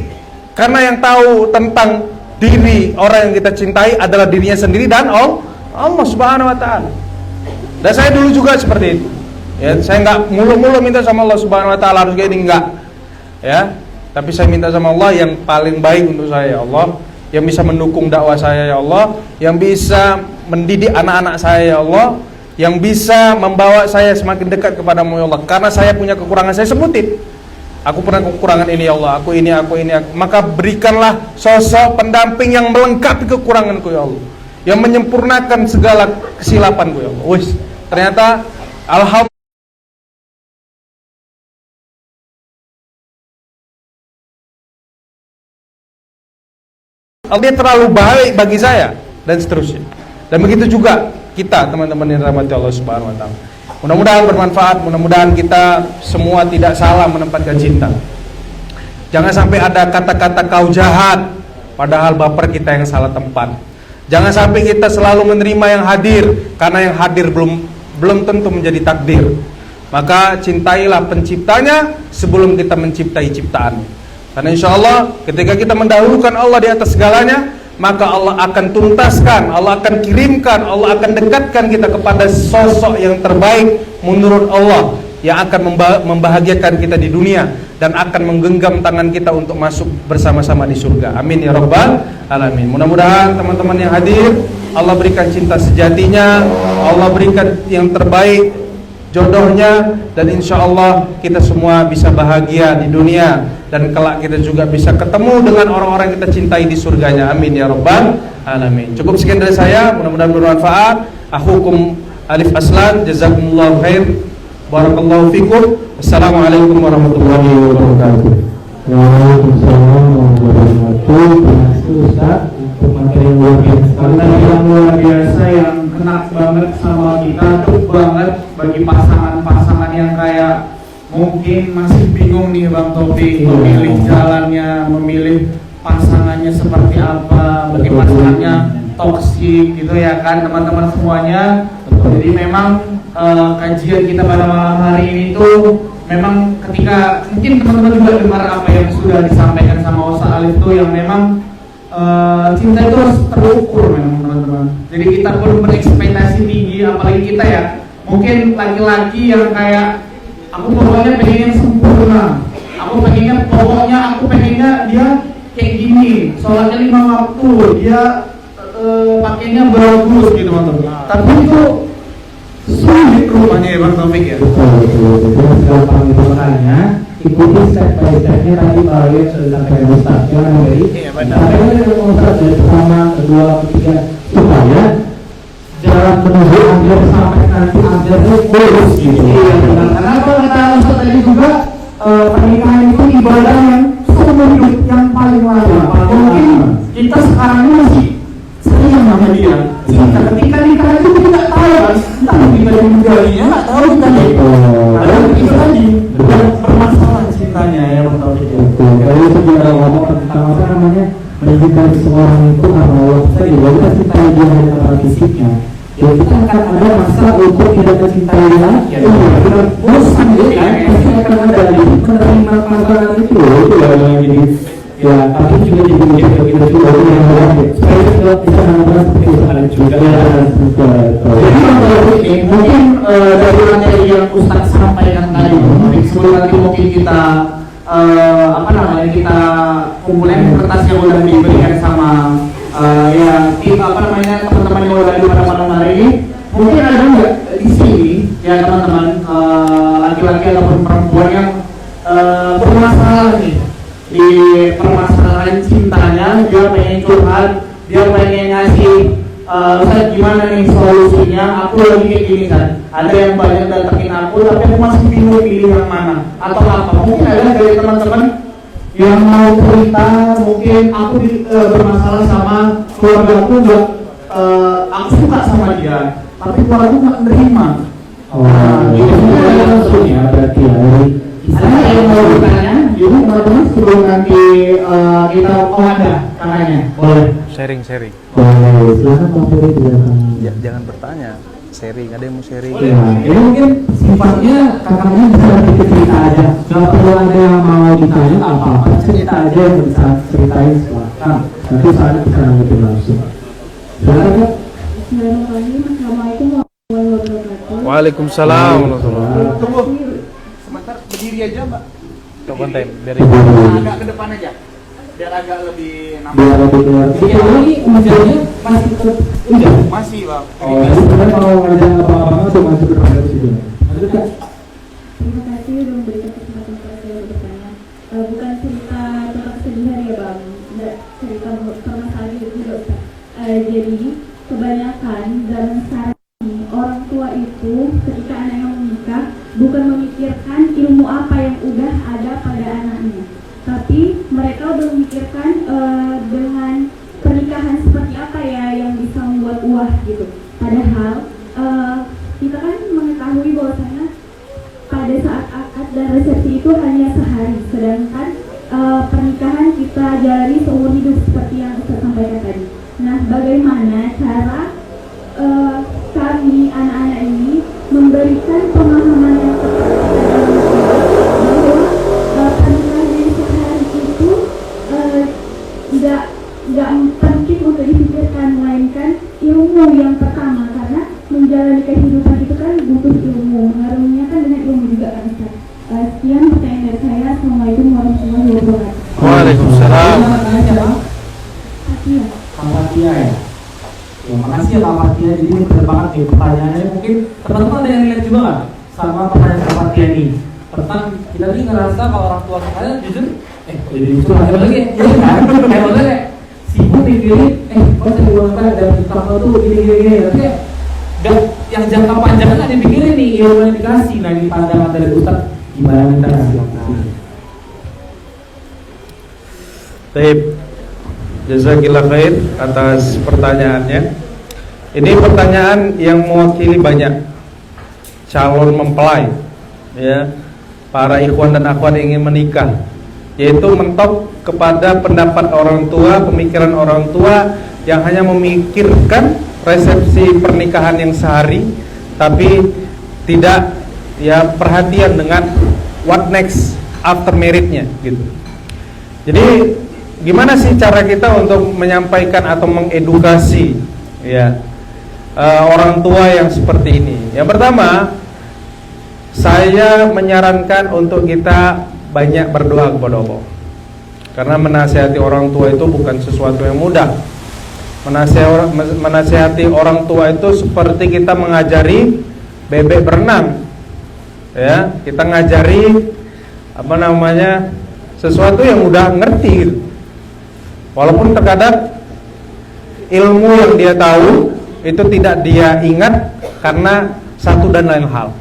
karena yang tahu tentang diri orang yang kita cintai adalah dirinya sendiri dan Allah Subhanahu Wa Taala. Dan saya dulu juga seperti itu. Ya, saya nggak mulu-mulu minta sama Allah Subhanahu Wa Taala harus kayak ini, enggak. Ya, tapi saya minta sama Allah yang paling baik untuk saya, ya Allah, yang bisa mendukung dakwah saya, ya Allah, yang bisa mendidik anak-anak saya, ya Allah, yang bisa membawa saya semakin dekat kepadamu, ya Allah. Karena saya punya kekurangan, saya sebutin. Aku pernah kekurangan ini, ya Allah, aku ini. Maka berikanlah sosok pendamping yang melengkapi kekuranganku, ya Allah, yang menyempurnakan segala kesilapanku, ya Allah. Wis, ternyata alhamdulillah dia terlalu baik bagi saya dan seterusnya. Dan begitu juga kita, teman-teman yang dirahmati Allah Subhanahu Wa Taala. Mudah-mudahan bermanfaat, mudah-mudahan kita semua tidak salah menempatkan cinta. Jangan sampai ada kata-kata kau jahat, padahal baper kita yang salah tempat. Jangan sampai kita selalu menerima yang hadir, karena yang hadir belum tentu menjadi takdir. Maka cintailah penciptanya sebelum kita menciptai ciptaan. Karena insya Allah ketika kita mendahulukan Allah di atas segalanya, maka Allah akan tuntaskan, Allah akan kirimkan, Allah akan dekatkan kita kepada sosok yang terbaik menurut Allah, yang akan membahagiakan kita di dunia dan akan menggenggam tangan kita untuk masuk bersama-sama di surga. Amin ya rabbal alamin. Mudah-mudahan teman-teman yang hadir, Allah berikan cinta sejatinya, Allah berikan yang terbaik jodohnya, dan insya Allah kita semua bisa bahagia di dunia, dan kelak kita juga bisa ketemu dengan orang-orang yang kita cintai di surganya. Amin ya rabbal alamin. Cukup sekian dari saya, mudah-mudahan bermanfaat. Akhukum Alif Aslan, jazakumullahu khair, barakallahu fikum. Assalamualaikum warahmatullahi wabarakatuh. Waalaikumsalam warahmatullahi wabarakatuh. Terima kasih Ustaz untuk materi yang luar biasa. Materi yang luar biasa yang kena banget sama kita, tuh banget bagi pasangan-pasangan yang kayak mungkin masih bingung nih Bang Taufik, memilih jalannya, memilih pasangannya seperti apa, bagi pasangannya toksik gitu ya kan teman-teman semuanya. Jadi memang kajian kita pada malam hari ini tuh memang ketika mungkin teman-teman juga dengar apa yang sudah disampaikan sama Ustaz Alif tuh, yang memang cinta itu harus terukur memang teman-teman. Jadi kita perlu berekspektasi tinggi, apalagi kita ya mungkin laki-laki yang kayak aku pokoknya pengen sempurna, aku pengennya dia kayak gini, sholatnya 5 waktu, dia pakainya bagus gitu teman-teman. Tapi itu sulit rupanya ya Bang Taufik ya. Betul. Gampang itu, makanya ikuti step by stepnya tadi kalau yang sudah disampaikan Ustaz. Jangan dari sampaikan dengan Ustaz dari pertama, kedua, ketiga, supaya jalan menuju akhir sampai nanti akhirnya lurus gitu. Iya benar. Karena apa kata Ustaz tadi juga, pernikahan itu ibadah yang seumur hidup, yang paling lama. Mungkin kita sekarang ini masih sayang sama dia, cinta. Ketika nikah itu kita nggak tahu kan, entah kita menggalinya nggak tahu kita nih. Karena itu tadi bermasalah cintanya ya Bang Taufik. Kalau itu juga ngomong tentang apa namanya, mencintai seseorang itu karena Allah saja. Kita cintai dia hanya karena fisiknya. Ya kita akan ada masa untuk tidak mencintai dia. Kita bosan ya kan, pasti akan ada di menerima pasangan itu yang jadi ya, tapi juga jadi menjaga kita juga yang lain supaya kita bisa menggunakan seperti itu ada juga ya. Jadi mungkin dari materi yang Ustaz sampaikan tadi, sebelum nanti mungkin kita kita kumpulin kertas yang udah diberikan sama tim teman-teman yang udah di pada malam hari ini. Mungkin ada nggak di sini ya teman-teman, laki-laki ataupun perempuan yang bermasalah nih di permasalahan cintanya, dia pengen curhat, dia pengen ngasih Ustaz gimana nih solusinya, aku lagi kayak gini kan, ada yang banyak datengin aku tapi aku masih bingung pilih yang mana atau apa. Mungkin ada dari teman-teman yang mau cerita, mungkin aku bermasalah sama keluarga aku, aku suka sama dia tapi keluarga aku nggak nerima. Oh, ini langsung ya berarti ya. Saya yang mau bertanya, jadi teman-teman sebelum nanti kita ada kakaknya, boleh. Sharing. Boleh, silakan Bang Ferry di belakang. Jangan bertanya, sharing. Ada yang mau sharing? Ya, ini mungkin sifatnya kakaknya bisa lebih ke cerita aja. Kalau perlu ada yang mau ditanya apa-apa, cerita aja yang bisa ceritain silakan. Nanti saya bisa lanjutin langsung. Silakan Kak. Assalamualaikum warahmatullahi wabarakatuh. Waalaikumsalam warahmatullahi wabarakatuh. Tunggu, sebentar berdiri aja Mbak. Untuk konten, biar Agak ke depan aja, biar agak lebih nampak. Biar lebih keluar. Ini ujiannya masih tetap ujian. Masih Bang. Oh, jadi sebenarnya mau ngajak apa-apa tuh masuk ke dalam situ. Lanjut Kak. Terima kasih sudah memberikan kesempatan kepada saya untuk bertanya. Bukan cerita tentang kesedihan ya Bang, tidak cerita permasalahan itu juga Ustaz. Jadi kebanyakan zaman sekarang ini orang tua itu ketika anaknya menikah bukan memikirkan ilmu apa yang udah ada pada anaknya, tapi mereka udah memikirkan dengan pernikahan seperti apa ya yang bisa membuat uah gitu. Padahal kita kan mengetahui bahwasanya pada saat akad dan resepsi itu hanya sehari, sedangkan pernikahan kita jalani seumur hidup seperti yang Ustaz sampaikan tadi. Nah, bagaimana cara kami anak-anak ini memberikan pemahaman yang tepat bahwa pernikahan yang sehari itu tidak penting untuk dipikirkan, melainkan ilmu yang pertama, karena menjalani kehidupan itu kan butuh ilmu, mengarunginya kan dengan ilmu juga kan Ustaz. Sekian pertanyaan dari saya. Assalamualaikum warahmatullahi wabarakatuh. Waalaikumsalam. Atia. Fatia ya. Ya, makasih ya Kak Fatia. Jadi ini benar banget nih pertanyaannya. Mungkin teman-teman ada yang lihat juga nggak sama pertanyaan Kak Fatia nih tentang kita nih ngerasa kalau orang tua kita jujur jadi justru ada lagi ya kan kayak maksudnya sibuk mikirin kok tadi uang kan dan utang tuh gini tapi dan yang jangka panjang kan dipikirin nih ilmu yang dikasih. Nah ini pandangan dari Ustaz gimana kita kasih waktu. Baik, jazakillah khair atas pertanyaannya. Ini pertanyaan yang mewakili banyak calon mempelai, ya, para ikhwan dan akhwat yang ingin menikah, yaitu mentok kepada pendapat orang tua, pemikiran orang tua yang hanya memikirkan resepsi pernikahan yang sehari, tapi tidak ya perhatian dengan what next after marriage-nya gitu. Jadi gimana sih cara kita untuk menyampaikan atau mengedukasi ya orang tua yang seperti ini? Yang pertama, saya menyarankan untuk kita banyak berdoa kepada Allah. Karena menasihati orang tua itu bukan sesuatu yang mudah. Menasihati orang tua itu seperti kita mengajari bebek berenang. Ya, kita ngajari sesuatu yang udah ngerti gitu. Walaupun terkadang ilmu yang dia tahu itu tidak dia ingat karena satu dan lain hal.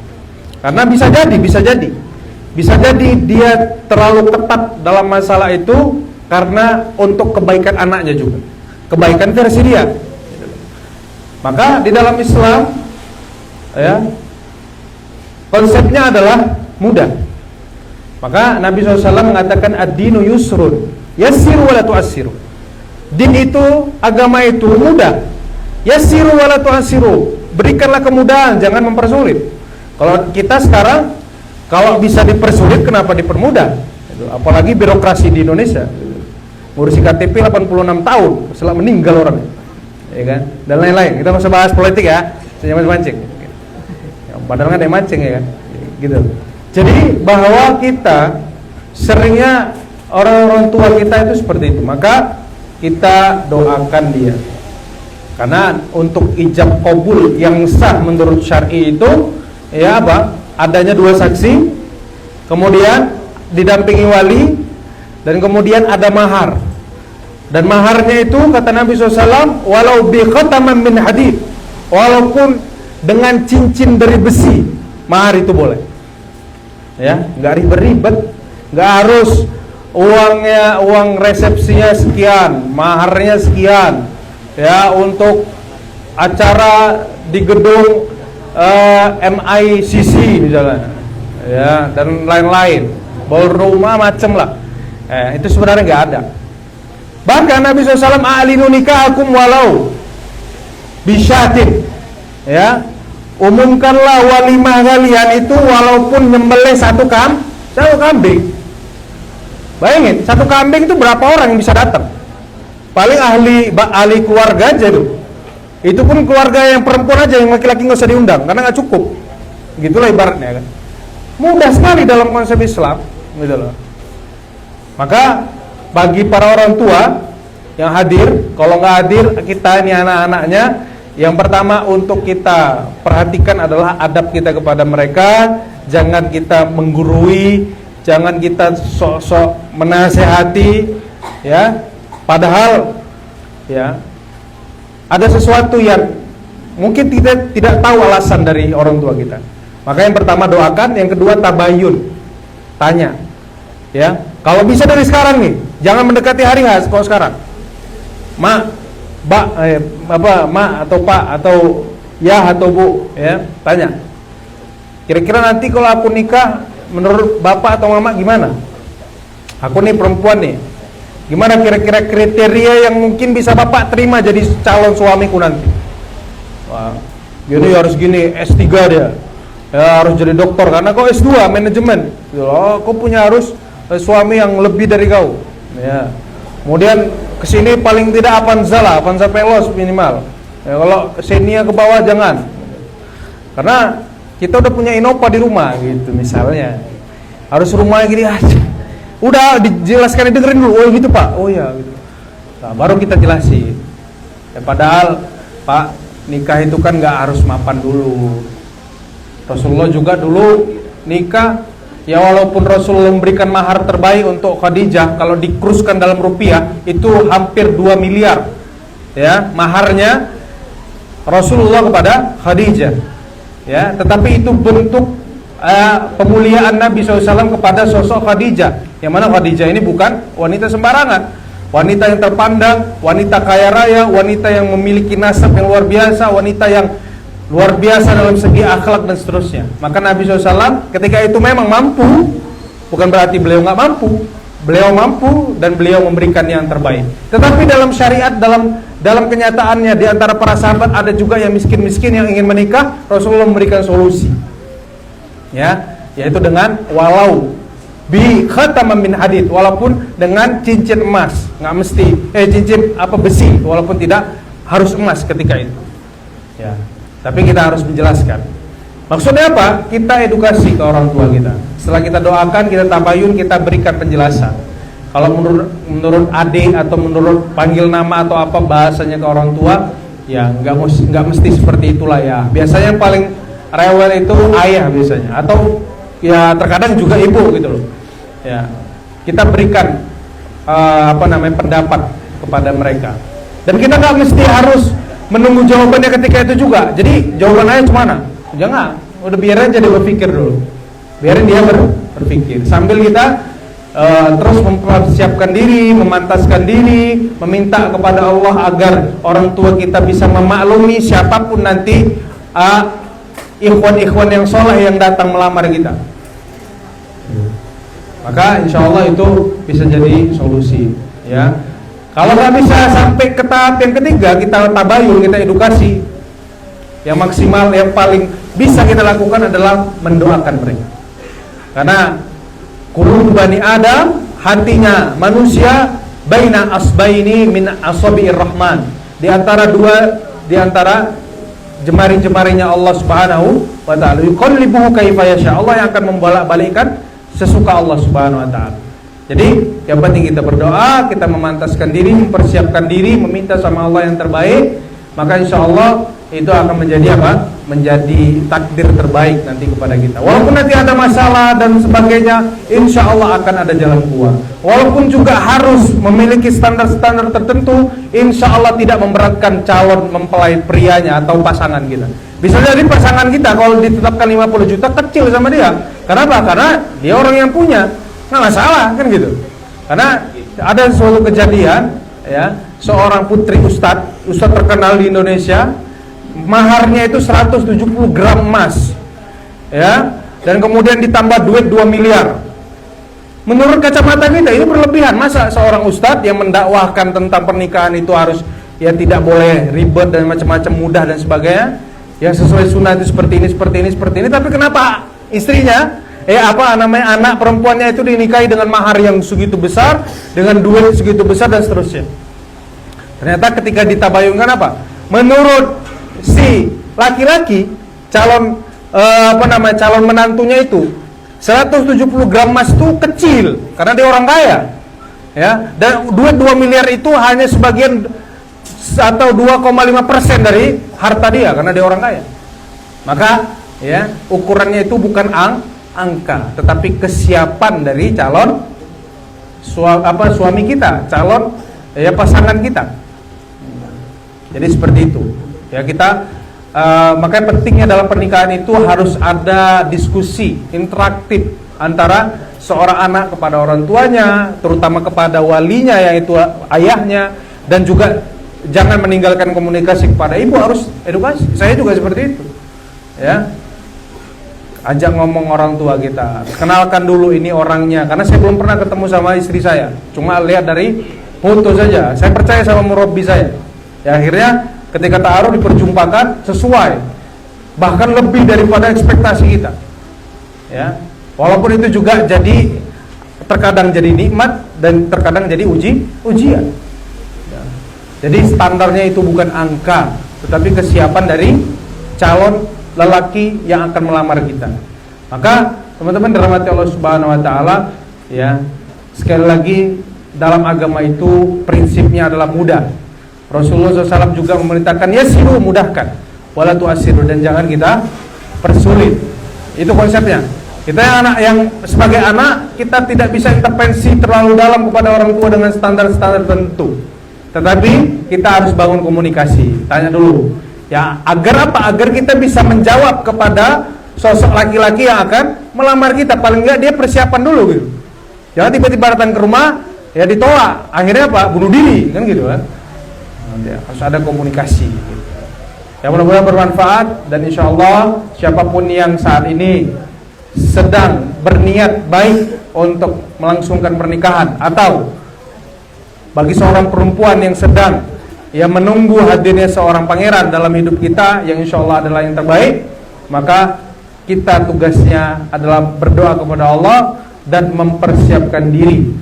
Karena bisa jadi dia terlalu ketat dalam masalah itu karena untuk kebaikan anaknya juga, kebaikan versi dia. Maka di dalam Islam ya konsepnya adalah mudah. Maka Nabi SAW mengatakan ad-dinu yusrun yassiru wa la tu'assiru. Din itu, agama itu mudah. Yassiru wa la tu'assiru. Berikanlah kemudahan, jangan mempersulit. Kalau kita sekarang kalau bisa dipersulit, kenapa dipermudah? Apalagi birokrasi di Indonesia. Ngurusi KTP 86 tahun setelah meninggal orang, ya kan? Dan lain-lain. Kita nggak usah bahas politik ya, jangan mancing. Padahal kan ada yang mancing ya kan, gitu. Jadi bahwa kita seringnya orang-orang tua kita itu seperti itu, maka kita doakan dia. Karena untuk ijab qabul yang sah menurut syar'i itu ya apa? Adanya dua saksi, kemudian didampingi wali, dan kemudian ada mahar. Dan maharnya itu kata Nabi SAW, walau bi khataman min hadid, walaupun dengan cincin dari besi, mahar itu boleh. Ya, nggak ribet-ribet, nggak harus uang resepsinya sekian, maharnya sekian. Ya, untuk acara di gedung MICC misalnya, ya, dan lain-lain, ballroom macem lah. Itu sebenarnya nggak ada. Bahkan Nabi SAW a'linu nikahakum walau bisyatin, ya, umumkanlah walimah kalian itu walaupun nyembelih satu kambing. Bayangin, satu kambing itu berapa orang yang bisa datang? Paling ahli keluarga aja tuh. Itu pun keluarga yang perempuan aja, yang laki-laki nggak usah diundang karena nggak cukup. Gitulah ibaratnya kan. Mudah sekali dalam konsep Islam, gitu loh. Maka bagi para orang tua yang hadir, kalau nggak hadir kita ini anak-anaknya, yang pertama untuk kita perhatikan adalah adab kita kepada mereka. Jangan kita menggurui, jangan kita sok-sok menasehati, ya. Padahal, ya, ada sesuatu yang mungkin tidak tahu alasan dari orang tua kita. Maka yang pertama doakan, yang kedua tabayun, tanya, ya. Kalau bisa dari sekarang nih, jangan mendekati hari H kalau sekarang. Ma atau Pak atau ya atau Bu, ya, tanya. Kira-kira nanti kalau aku nikah, menurut Bapak atau Mama gimana? Aku nih perempuan nih. Gimana kira-kira kriteria yang mungkin bisa Bapak terima jadi calon suamiku nanti? Wah, gini harus gini, S3 dia. Ya, harus jadi dokter karena kau S2 manajemen. Oh, kau punya harus suami yang lebih dari kau. Ya. Kemudian kesini paling tidak Avanza Pelos minimal. Ya, kalau senior ke bawah jangan. Karena kita udah punya Innova di rumah gitu misalnya. Harus rumahnya gini aja. Udah dijelaskan, dengerin dulu. Oh gitu Pak. Oh ya gitu. Nah, baru kita jelasin. Ya, padahal Pak, nikah itu kan nggak harus mapan dulu. Rasulullah juga dulu nikah, ya walaupun Rasulullah memberikan mahar terbaik untuk Khadijah, kalau dikuruskan dalam rupiah itu hampir 2 miliar, ya maharnya Rasulullah kepada Khadijah, ya. Tetapi itu bentuk pemuliaan Nabi SAW kepada sosok Khadijah, yang mana Khadijah ini bukan wanita sembarangan, wanita yang terpandang, wanita kaya raya, wanita yang memiliki nasab yang luar biasa, wanita yang luar biasa dalam segi akhlak dan seterusnya. Maka Nabi SAW ketika itu memang mampu, bukan berarti beliau nggak mampu. Beliau mampu dan beliau memberikan yang terbaik. Tetapi dalam syariat, dalam kenyataannya di antara para sahabat ada juga yang miskin-miskin yang ingin menikah. Rasulullah memberikan solusi, ya, yaitu dengan walau bi khataman min hadid, walaupun dengan cincin emas, nggak mesti cincin besi, walaupun tidak harus emas ketika itu, ya. Tapi kita harus menjelaskan. Maksudnya apa? Kita edukasi ke orang tua kita. Setelah kita doakan, kita tabayun, kita berikan penjelasan. Kalau menurut adik atau menurut panggil nama atau apa bahasanya ke orang tua, ya nggak mesti seperti itulah ya. Biasanya yang paling rewel itu ayah biasanya, atau ya terkadang juga ibu gitu loh. Ya, kita berikan pendapat kepada mereka. Dan kita nggak mesti harus menunggu jawabannya ketika itu juga. Jadi jawabannya cemana? Jangan, udah biarin aja dia berpikir dulu. Biarin dia berpikir. Sambil kita terus mempersiapkan diri, memantaskan diri, meminta kepada Allah agar orang tua kita bisa memaklumi siapapun nanti ikhwan-ikhwan yang soleh yang datang melamar kita. Maka insya Allah itu bisa jadi solusi, ya. Kalau nggak bisa sampai ke tahap yang ketiga, kita tabayun, kita edukasi. Yang maksimal, yang paling bisa kita lakukan adalah mendoakan mereka. Karena qulub bani Adam, hatinya manusia, baina asbaini min asabiir rahman. Di antara jemari-jemarinya Allah Subhanahu wa taala. Yuqallibuhu kaifa yasha. Allah yang akan membolak-balikkan sesuka Allah Subhanahu wa taala. Jadi yang penting kita berdoa, kita memantaskan diri, mempersiapkan diri, meminta sama Allah yang terbaik. Maka insya Allah itu akan menjadi apa? Menjadi takdir terbaik nanti kepada kita. Walaupun nanti ada masalah dan sebagainya, insya Allah akan ada jalan keluar. Walaupun juga harus memiliki standar-standar tertentu, insya Allah tidak memberatkan calon mempelai prianya atau pasangan kita. Bisa jadi pasangan kita kalau ditetapkan 50 juta kecil sama dia. Kenapa? Karena dia orang yang punya. Nggak masalah kan gitu. Karena ada suatu kejadian, ya, seorang putri ustadz terkenal di Indonesia, maharnya itu 170 gram emas, ya, dan kemudian ditambah duit 2 miliar. Menurut kacamata kita ini berlebihan. Masa seorang ustadz yang mendakwahkan tentang pernikahan itu harus ya tidak boleh ribet dan macam-macam, mudah dan sebagainya, yang sesuai sunnah itu seperti ini, tapi kenapa istrinya anak perempuannya itu dinikahi dengan mahar yang segitu besar, dengan duit segitu besar dan seterusnya. Ternyata ketika ditabayunkan apa? Menurut si laki-laki calon calon menantunya itu 170 gram emas itu kecil karena dia orang kaya. Ya, dan duit 2 miliar itu hanya sebagian atau 2,5% dari harta dia karena dia orang kaya. Maka ya, ukurannya itu bukan angka, tetapi kesiapan dari calon suami kita, calon ya pasangan kita. Jadi seperti itu. Ya, kita makanya pentingnya dalam pernikahan itu harus ada diskusi interaktif antara seorang anak kepada orang tuanya, terutama kepada walinya yang itu ayahnya, dan juga jangan meninggalkan komunikasi kepada ibu, harus edukasi. Saya juga seperti itu. Ya. Ajak ngomong orang tua kita, kenalkan dulu ini orangnya, karena saya belum pernah ketemu sama istri saya, cuma lihat dari foto saja. Saya percaya sama murabbi saya. Ya, akhirnya ketika ta'aruf diperjumpakan sesuai, bahkan lebih daripada ekspektasi kita. Ya, walaupun itu juga jadi terkadang jadi nikmat dan terkadang jadi ujian. Ya. Jadi standarnya itu bukan angka, tetapi kesiapan dari calon lelaki yang akan melamar kita. Maka teman-teman dirahmati Allah Subhanahu wa taala, ya, sekali lagi dalam agama itu prinsipnya adalah mudah. Rasulullah SAW juga memerintahkan yasiru, mudahkan, wala tu'assiru, dan jangan kita persulit. Itu konsepnya. Kita yang sebagai anak, kita tidak bisa intervensi terlalu dalam kepada orang tua dengan standar-standar tertentu. Tetapi kita harus bangun komunikasi. Tanya dulu, ya, agar apa? Agar kita bisa menjawab kepada sosok laki-laki yang akan melamar kita. Paling enggak dia persiapan dulu gitu. Jangan tiba-tiba datang ke rumah ya ditolak, akhirnya apa? Bunuh diri, kan gitu kan. Ya, harus ada komunikasi gitu. Ya, mudah-mudahan bermanfaat, dan insya Allah siapapun yang saat ini sedang berniat baik untuk melangsungkan pernikahan, atau bagi seorang perempuan yang sedang menunggu hadirnya seorang pangeran dalam hidup kita yang insya Allah adalah yang terbaik, maka kita tugasnya adalah berdoa kepada Allah dan mempersiapkan diri,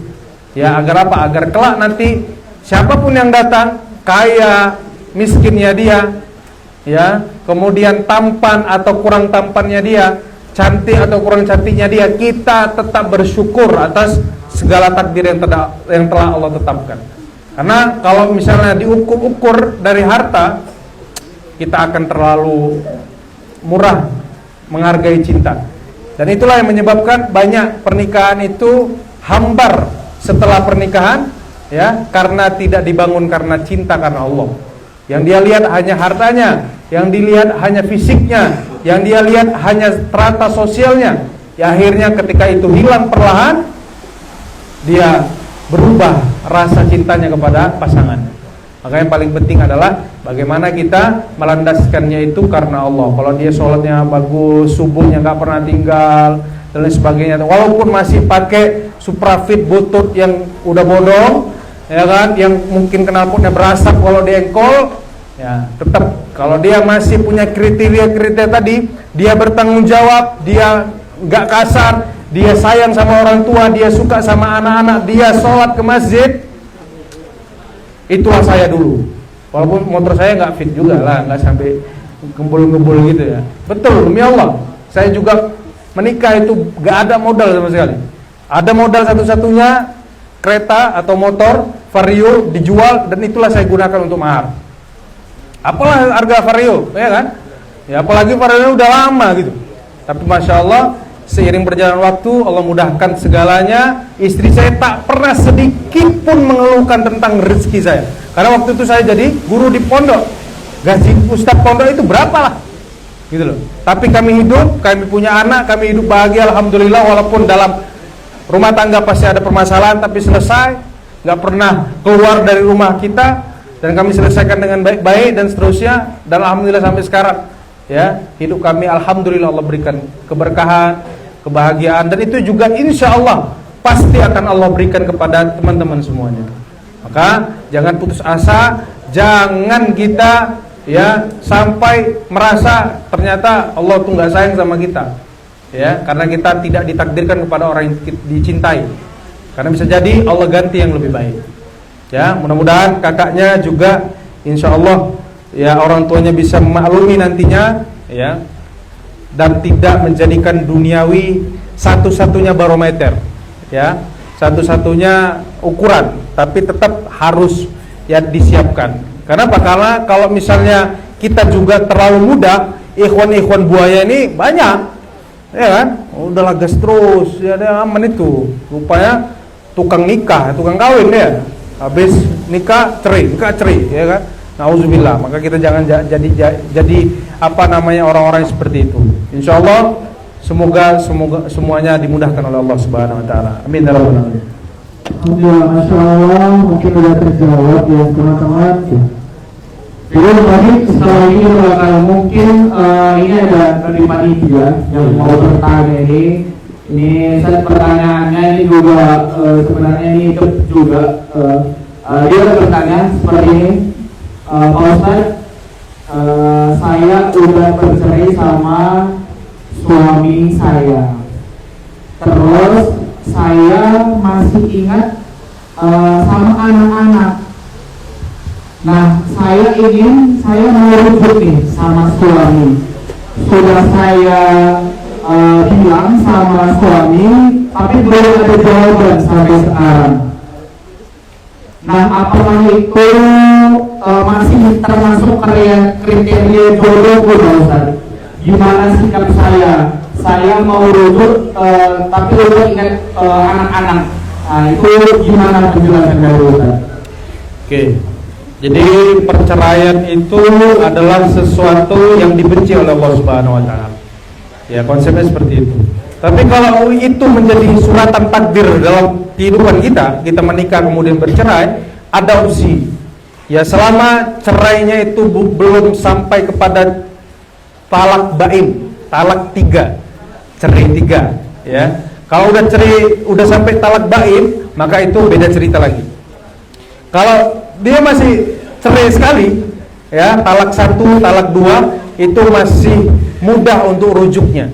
ya, agar apa? Agar kelak nanti siapapun yang datang, kaya, miskinnya dia, ya, kemudian tampan atau kurang tampannya dia, cantik atau kurang cantiknya dia, kita tetap bersyukur atas segala takdir yang telah Allah tetapkan. Karena kalau misalnya diukur dari harta, kita akan terlalu murah menghargai cinta. Dan itulah yang menyebabkan banyak pernikahan itu hambar setelah pernikahan, ya, karena tidak dibangun karena cinta karena Allah. Yang dia lihat hanya hartanya, yang dilihat hanya fisiknya, yang dia lihat hanya strata sosialnya. Ya, akhirnya ketika itu hilang perlahan, dia berubah rasa cintanya kepada pasangannya. Maka yang paling penting adalah bagaimana kita melandaskannya itu karena Allah. Kalau dia sholatnya bagus, subuhnya nggak pernah tinggal, dan lain sebagainya, walaupun masih pakai suprafit butut yang udah bodong, ya kan, yang mungkin knalpotnya berasap kalau dia engkol, ya, tetap kalau dia masih punya kriteria tadi, dia bertanggung jawab, dia nggak kasar, dia sayang sama orang tua, dia suka sama anak-anak, dia sholat ke masjid, itulah saya dulu. Walaupun motor saya nggak fit juga lah, nggak sampai gembul-gembul gitu ya. Betul, demi Allah, saya juga menikah itu nggak ada modal sama sekali. Ada modal satu-satunya kereta atau motor Vario dijual, dan itulah saya gunakan untuk mahar. Apalah harga Vario, ya kan? Ya, apalagi Vario udah lama gitu. Tapi masya Allah, seiring berjalan waktu Allah mudahkan segalanya. Istri saya tak pernah sedikit pun mengeluhkan tentang rezeki saya, karena waktu itu saya jadi guru di pondok. Gaji ustadz pondok itu berapa lah, gitu loh. Tapi kami hidup, kami punya anak, kami hidup bahagia alhamdulillah. Walaupun dalam rumah tangga pasti ada permasalahan, tapi selesai. Gak pernah keluar dari rumah kita, dan kami selesaikan dengan baik-baik dan seterusnya, dan alhamdulillah sampai sekarang ya, hidup kami alhamdulillah Allah berikan keberkahan, kebahagiaan, dan itu juga insya Allah pasti akan Allah berikan kepada teman-teman semuanya. Maka jangan putus asa, jangan kita ya sampai merasa ternyata Allah tuh nggak sayang sama kita, ya, karena kita tidak ditakdirkan kepada orang yang dicintai. Karena bisa jadi Allah ganti yang lebih baik. Ya, mudah-mudahan kakaknya juga insya Allah ya orang tuanya bisa memaklumi nantinya, ya, dan tidak menjadikan duniawi satu-satunya barometer, ya, satu-satunya ukuran, tapi tetap harus ya disiapkan. Karena apa? Karena kalau misalnya kita juga terlalu muda, ikhwan-ikhwan buaya ini banyak, ya kan? Udahlah gas terus, ya ada aman itu. Rupanya tukang nikah, tukang kawin ya. Habis nikah cerai, ya kan? Nauzubillah. Maka kita jangan jadi apa namanya orang-orang seperti itu. Insya Allah semoga semuanya dimudahkan oleh Allah Subhanahu Wa Taala. Amin ya rabbal alamin. Alhamdulillah, masya Allah, mungkin sudah terjawab ya teman-teman. Jadi tadi setelah ini bakal mungkin ini ada dari panitia yang mau bertanya ini. Ini set pertanyaannya ini juga sebenarnya ini ikut juga dia bertanya seperti ini, Pak Ustadz, saya udah bercerai sama suami saya, terus saya masih ingat sama anak-anak. Nah, saya mau rujuk nih sama suami. Sudah saya bilang sama suami, tapi belum ada jawaban sampai sekarang. Nah, apakah itu masih termasuk kriteria jodoh, Pak Ustadz? Gimana sikap saya? Saya mau rujuk, tapi udah ingat anak-anak. Nah, itu gimana penjelasan dari Ustadz? Oke. Jadi perceraian itu adalah sesuatu yang dibenci oleh Allah Subhanahu Wa Taala. Ya, konsepnya seperti itu. Tapi kalau itu menjadi suratan takdir dalam kehidupan kita menikah kemudian bercerai, ada opsi. Ya, selama cerainya itu belum sampai kepada talak bain, talak 3, cerai 3, ya. Kalau udah sampai talak bain, maka itu beda cerita lagi. Kalau dia masih cerai sekali, ya, talak 1, talak 2, itu masih mudah untuk rujuknya.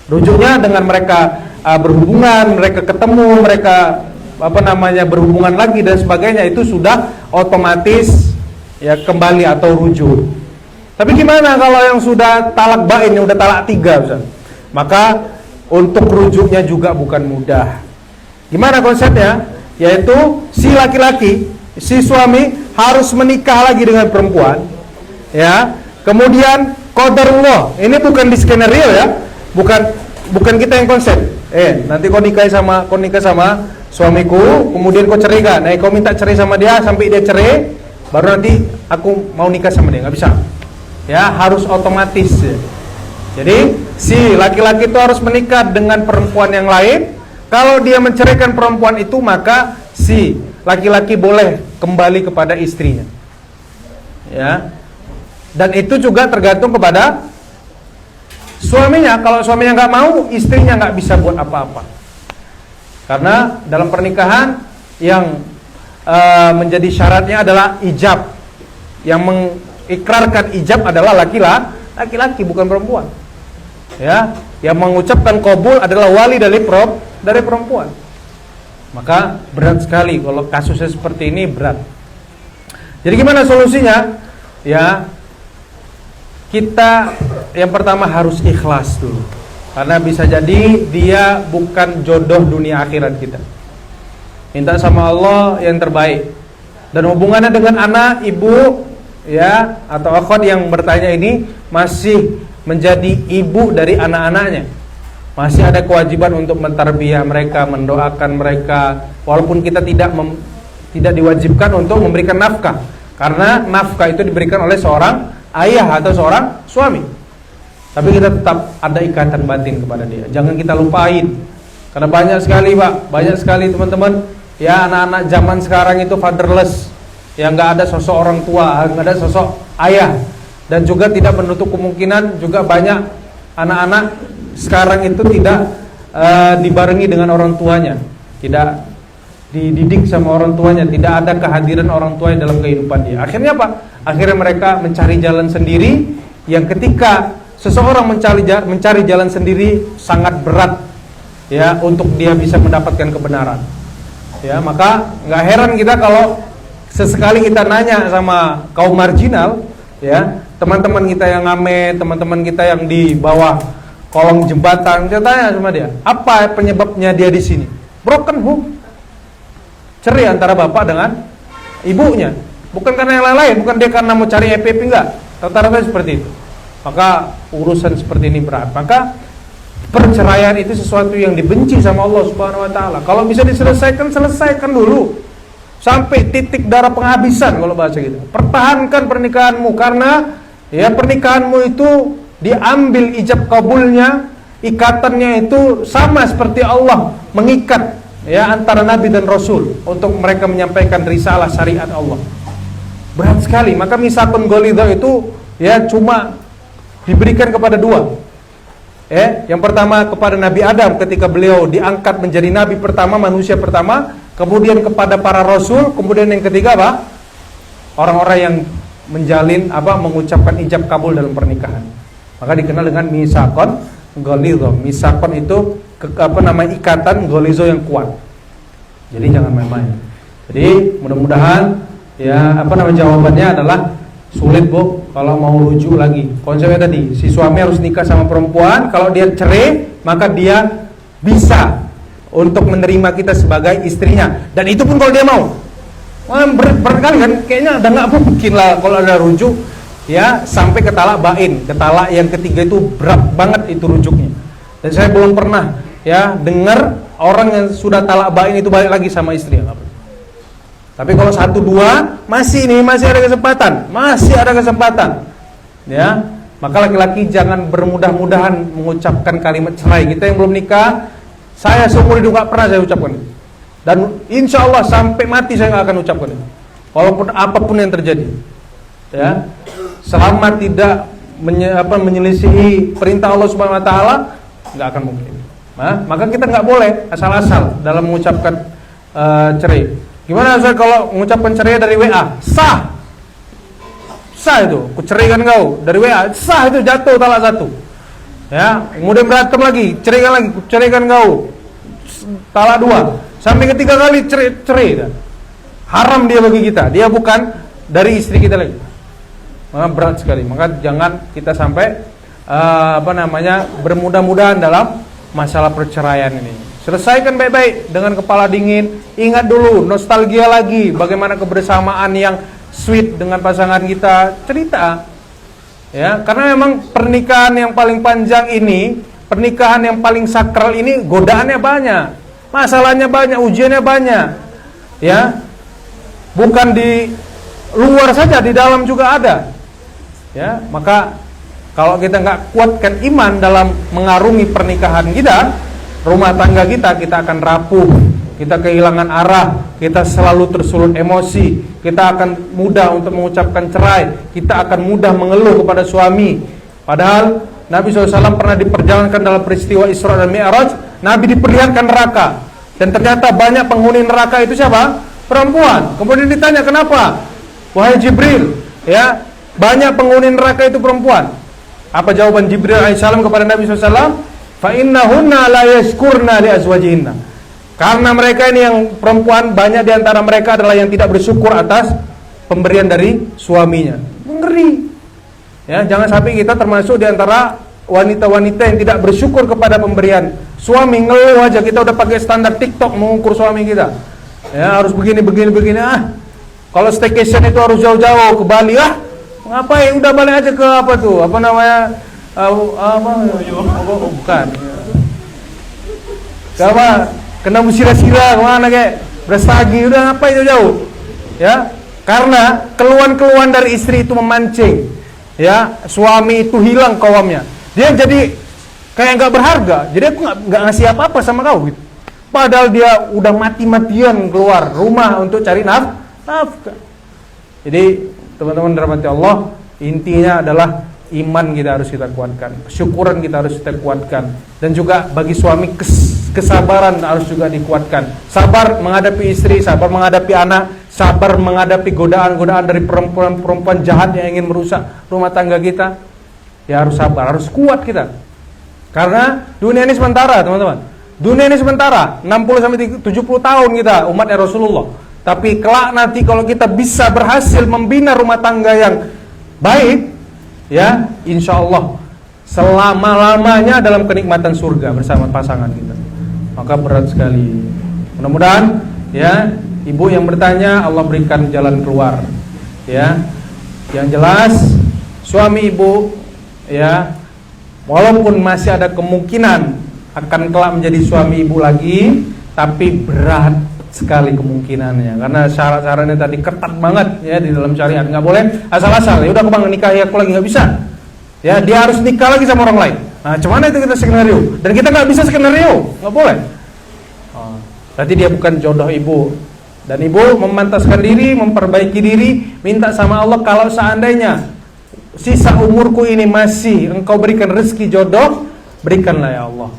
Rujuknya dengan mereka berhubungan, mereka ketemu, mereka berhubungan lagi dan sebagainya, itu sudah otomatis ya kembali atau rujuk. Tapi gimana kalau yang sudah talak bain, yang udah talak 3, Ustaz? Maka untuk rujuknya juga bukan mudah. Gimana konsepnya? Yaitu si laki-laki, si suami harus menikah lagi dengan perempuan, ya. Kemudian qadarullah, ini bukan di skenario ya, bukan kita yang konsep. Nanti kau nikah sama suamiku, kemudian kau ceraikan. Kau minta cerai sama dia sampai dia cerai, baru nanti aku mau nikah sama dia, nggak bisa. Ya, harus otomatis. Ya. Jadi si laki-laki itu harus menikah dengan perempuan yang lain. Kalau dia menceraikan perempuan itu, maka si laki-laki boleh kembali kepada istrinya. Ya. Dan itu juga tergantung kepada suaminya. Kalau suaminya nggak mau, istrinya nggak bisa buat apa-apa. Karena dalam pernikahan yang menjadi syaratnya adalah ijab. Yang mengikrarkan ijab adalah laki-laki, bukan perempuan. Ya, yang mengucapkan qabul adalah wali dari perempuan. Maka berat sekali kalau kasusnya seperti ini, berat. Jadi gimana solusinya? Ya, kita yang pertama harus ikhlas dulu, karena bisa jadi dia bukan jodoh dunia akhirat kita. Minta sama Allah yang terbaik. Dan hubungannya dengan anak, ibu, ya, atau akhwat yang bertanya ini masih menjadi ibu dari anak-anaknya. Masih ada kewajiban untuk mentarbiyah mereka, mendoakan mereka, walaupun kita tidak diwajibkan untuk memberikan nafkah, karena nafkah itu diberikan oleh seorang ayah atau seorang suami. Tapi kita tetap ada ikatan batin kepada dia. Jangan kita lupain. Karena banyak sekali, Pak, banyak sekali teman-teman, ya, anak-anak zaman sekarang itu fatherless. ya nggak ada sosok orang tua, nggak ada sosok ayah, dan juga tidak menutup kemungkinan juga banyak anak-anak sekarang itu tidak dibarengi dengan orang tuanya, tidak dididik sama orang tuanya, tidak ada kehadiran orang tuanya dalam kehidupan dia. Akhirnya apa? Akhirnya mereka mencari jalan sendiri, yang ketika seseorang mencari jalan sendiri sangat berat ya untuk dia bisa mendapatkan kebenaran. Ya, maka nggak heran kita kalau sesekali kita nanya sama kaum marginal, ya, teman-teman kita yang ngamen, teman-teman kita yang di bawah kolong jembatan, kita tanya sama dia, apa penyebabnya dia di sini? Broken home. Cerai antara bapak dengan ibunya. Bukan karena yang lain-lain, bukan dia karena mau cari EPP, enggak. Rata-rata seperti itu. Maka urusan seperti ini berat. Maka perceraian itu sesuatu yang dibenci sama Allah Subhanahu wa taala. Kalau bisa diselesaikan, selesaikan dulu. Sampai titik darah penghabisan kalau bahasa gitu. Pertahankan pernikahanmu, karena ya pernikahanmu itu diambil ijab kabulnya, ikatannya itu sama seperti Allah mengikat ya antara Nabi dan Rasul untuk mereka menyampaikan risalah syariat Allah. Berat sekali. Maka misakun ghalidha itu ya cuma diberikan kepada dua. Yang pertama kepada Nabi Adam ketika beliau diangkat menjadi nabi pertama, manusia pertama, kemudian kepada para rasul, kemudian yang ketiga apa? Orang-orang yang mengucapkan ijab kabul dalam pernikahan. Maka dikenal dengan misakon ghalidha. Misakon itu ikatan ghalidha yang kuat. Jadi jangan main-main. Jadi mudah-mudahan ya jawabannya adalah sulit, Bu, kalau mau rujuk lagi. Konsepnya tadi, si suami harus nikah sama perempuan. Kalau dia cerai, maka dia bisa untuk menerima kita sebagai istrinya. Dan itu pun kalau dia mau. Barangkali kan kayaknya udah nggak mungkin lah kalau ada rujuk ya sampai ke talak bain. Ke talak yang ketiga itu berat banget itu rujuknya. Dan saya belum pernah ya dengar orang yang sudah talak bain itu balik lagi sama istrinya. Tapi kalau 1-2 masih ada kesempatan, ya. Maka laki-laki jangan bermudah-mudahan mengucapkan kalimat cerai. Kita yang belum nikah, saya seumur hidup nggak pernah saya ucapkan itu. Dan insya Allah sampai mati saya nggak akan ucapkan itu. Walaupun apapun yang terjadi, ya. Selama tidak menyelisihi perintah Allah Subhanahu Wa Taala, nggak akan mungkin. Maka kita nggak boleh asal-asal dalam mengucapkan cerai. Gimana Ustaz kalau mengucapkan cerai dari WA? Sah itu, ku ceraikan kau dari WA, sah itu, jatuh talak 1. Ya, kemudian berantem lagi, ceraikan lagi, ku ceraikan kau, talak 2. Sampai ketiga kali cerai. Haram dia bagi kita, dia bukan dari istri kita lagi. Maka berat sekali. Maka jangan kita sampai bermudah-mudahan dalam masalah perceraian ini. Selesaikan baik-baik dengan kepala dingin. Ingat dulu, nostalgia lagi bagaimana kebersamaan yang sweet dengan pasangan kita. Cerita ya, karena memang pernikahan yang paling panjang ini, pernikahan yang paling sakral ini, godaannya banyak, masalahnya banyak, ujiannya banyak. Ya, bukan di luar saja, di dalam juga ada. Ya, maka kalau kita nggak kuatkan iman dalam mengarungi pernikahan kita, rumah tangga kita akan rapuh, kita kehilangan arah, kita selalu tersulut emosi, kita akan mudah untuk mengucapkan cerai, kita akan mudah mengeluh kepada suami. Padahal Nabi SAW pernah diperjalankan dalam peristiwa Isra dan Mi'raj, Nabi diperlihatkan neraka, dan ternyata banyak penghuni neraka itu siapa? Perempuan. Kemudian ditanya, kenapa? Wahai Jibril, ya, banyak penghuni neraka itu perempuan. Apa jawaban Jibril alaihissalam kepada Nabi SAW? Fa innahunna la yashkurna li azwajihinna. Karena mereka ini yang perempuan, banyak di antara mereka adalah yang tidak bersyukur atas pemberian dari suaminya. Ngeri. Ya, jangan sampai kita termasuk di antara wanita-wanita yang tidak bersyukur kepada pemberian suami. Ngeluh aja, kita udah pakai standar TikTok mengukur suami kita. Ya, harus begini. Kalau staycation itu harus jauh-jauh ke Bali. Ngapain? Udah balik aja ke bukan. Kena musira-sira kemana kayak Brastagi, udah ngapain jauh? Ya, karena keluhan-keluhan dari istri itu memancing. Ya, suami itu hilang kawamnya. Dia jadi kayak nggak berharga. Jadi aku nggak ngasih apa-apa sama kau gitu. Padahal dia udah mati-matian keluar rumah untuk cari nafkah. Jadi teman-teman dirahmati Allah, intinya adalah iman kita harus kita kuatkan, kesyukuran kita harus kita kuatkan, dan juga bagi suami kesabaran harus juga dikuatkan. Sabar menghadapi istri, sabar menghadapi anak, sabar menghadapi godaan-godaan dari perempuan-perempuan jahat yang ingin merusak rumah tangga kita. Ya harus sabar, harus kuat kita. Karena dunia ini sementara, teman-teman. Dunia ini sementara, 60 sampai 70 tahun kita umatnya Rasulullah. Tapi kelak nanti kalau kita bisa berhasil membina rumah tangga yang baik, ya insya Allah selama-lamanya dalam kenikmatan surga bersama pasangan kita. Maka berat sekali. Mudah-mudahan ya ibu yang bertanya Allah berikan jalan keluar. Ya, yang jelas suami ibu ya walaupun masih ada kemungkinan akan kelak menjadi suami ibu lagi, tapi berat sekali kemungkinannya karena syarat-syaratnya tadi ketat banget ya di dalam syariat. Nggak boleh asal-asal ya udah aku bang nikahi aku lagi, nggak bisa ya, dia harus nikah lagi sama orang lain. Nah cuman itu kita skenario dan kita nggak bisa skenario, nggak boleh. Berarti dia bukan jodoh ibu, dan ibu memantaskan diri, memperbaiki diri, minta sama Allah kalau seandainya sisa umurku ini masih engkau berikan rezeki jodoh, berikanlah ya Allah.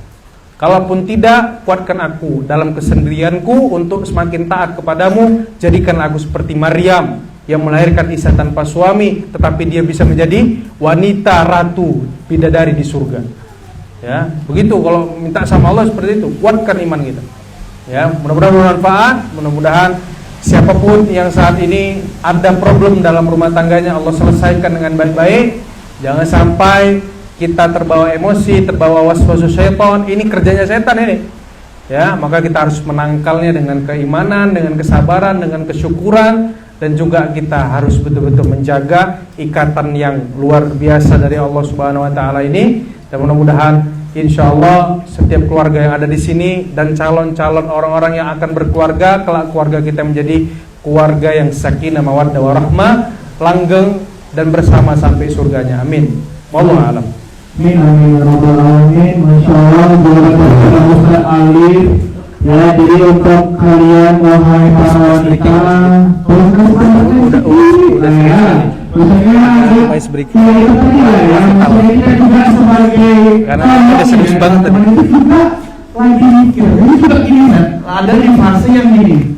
Kalaupun tidak, kuatkan aku dalam kesendirianku untuk semakin taat kepadamu. Jadikanlah aku seperti Maryam yang melahirkan Isa tanpa suami, tetapi dia bisa menjadi wanita ratu bidadari di surga. Ya, begitu kalau minta sama Allah seperti itu, kuatkan iman kita. Ya, mudah-mudahan bermanfaat, mudah-mudahan siapapun yang saat ini ada problem dalam rumah tangganya Allah selesaikan dengan baik-baik. Jangan sampai kita terbawa emosi, terbawa waswas syaitan. Ini kerjanya setan ini. Ya, maka kita harus menangkalnya dengan keimanan, dengan kesabaran, dengan kesyukuran, dan juga kita harus betul-betul menjaga ikatan yang luar biasa dari Allah Subhanahu wa taala ini. Dan mudah-mudahan insyaallah setiap keluarga yang ada di sini dan calon-calon orang-orang yang akan berkeluarga, kelak keluarga kita menjadi keluarga yang sakinah mawaddah warahmah, langgeng dan bersama sampai surganya. Amin. Wallahu a'lam. Amin amin ya rabbal alamin. Masya Allah, jawaban Ustaz Alif. Ya, jadi untuk kalian wahai para wanita, kita juga sebagai karena ada serius banget tadi. Lagi mikir, ini juga gini kan, ada di fase yang gini.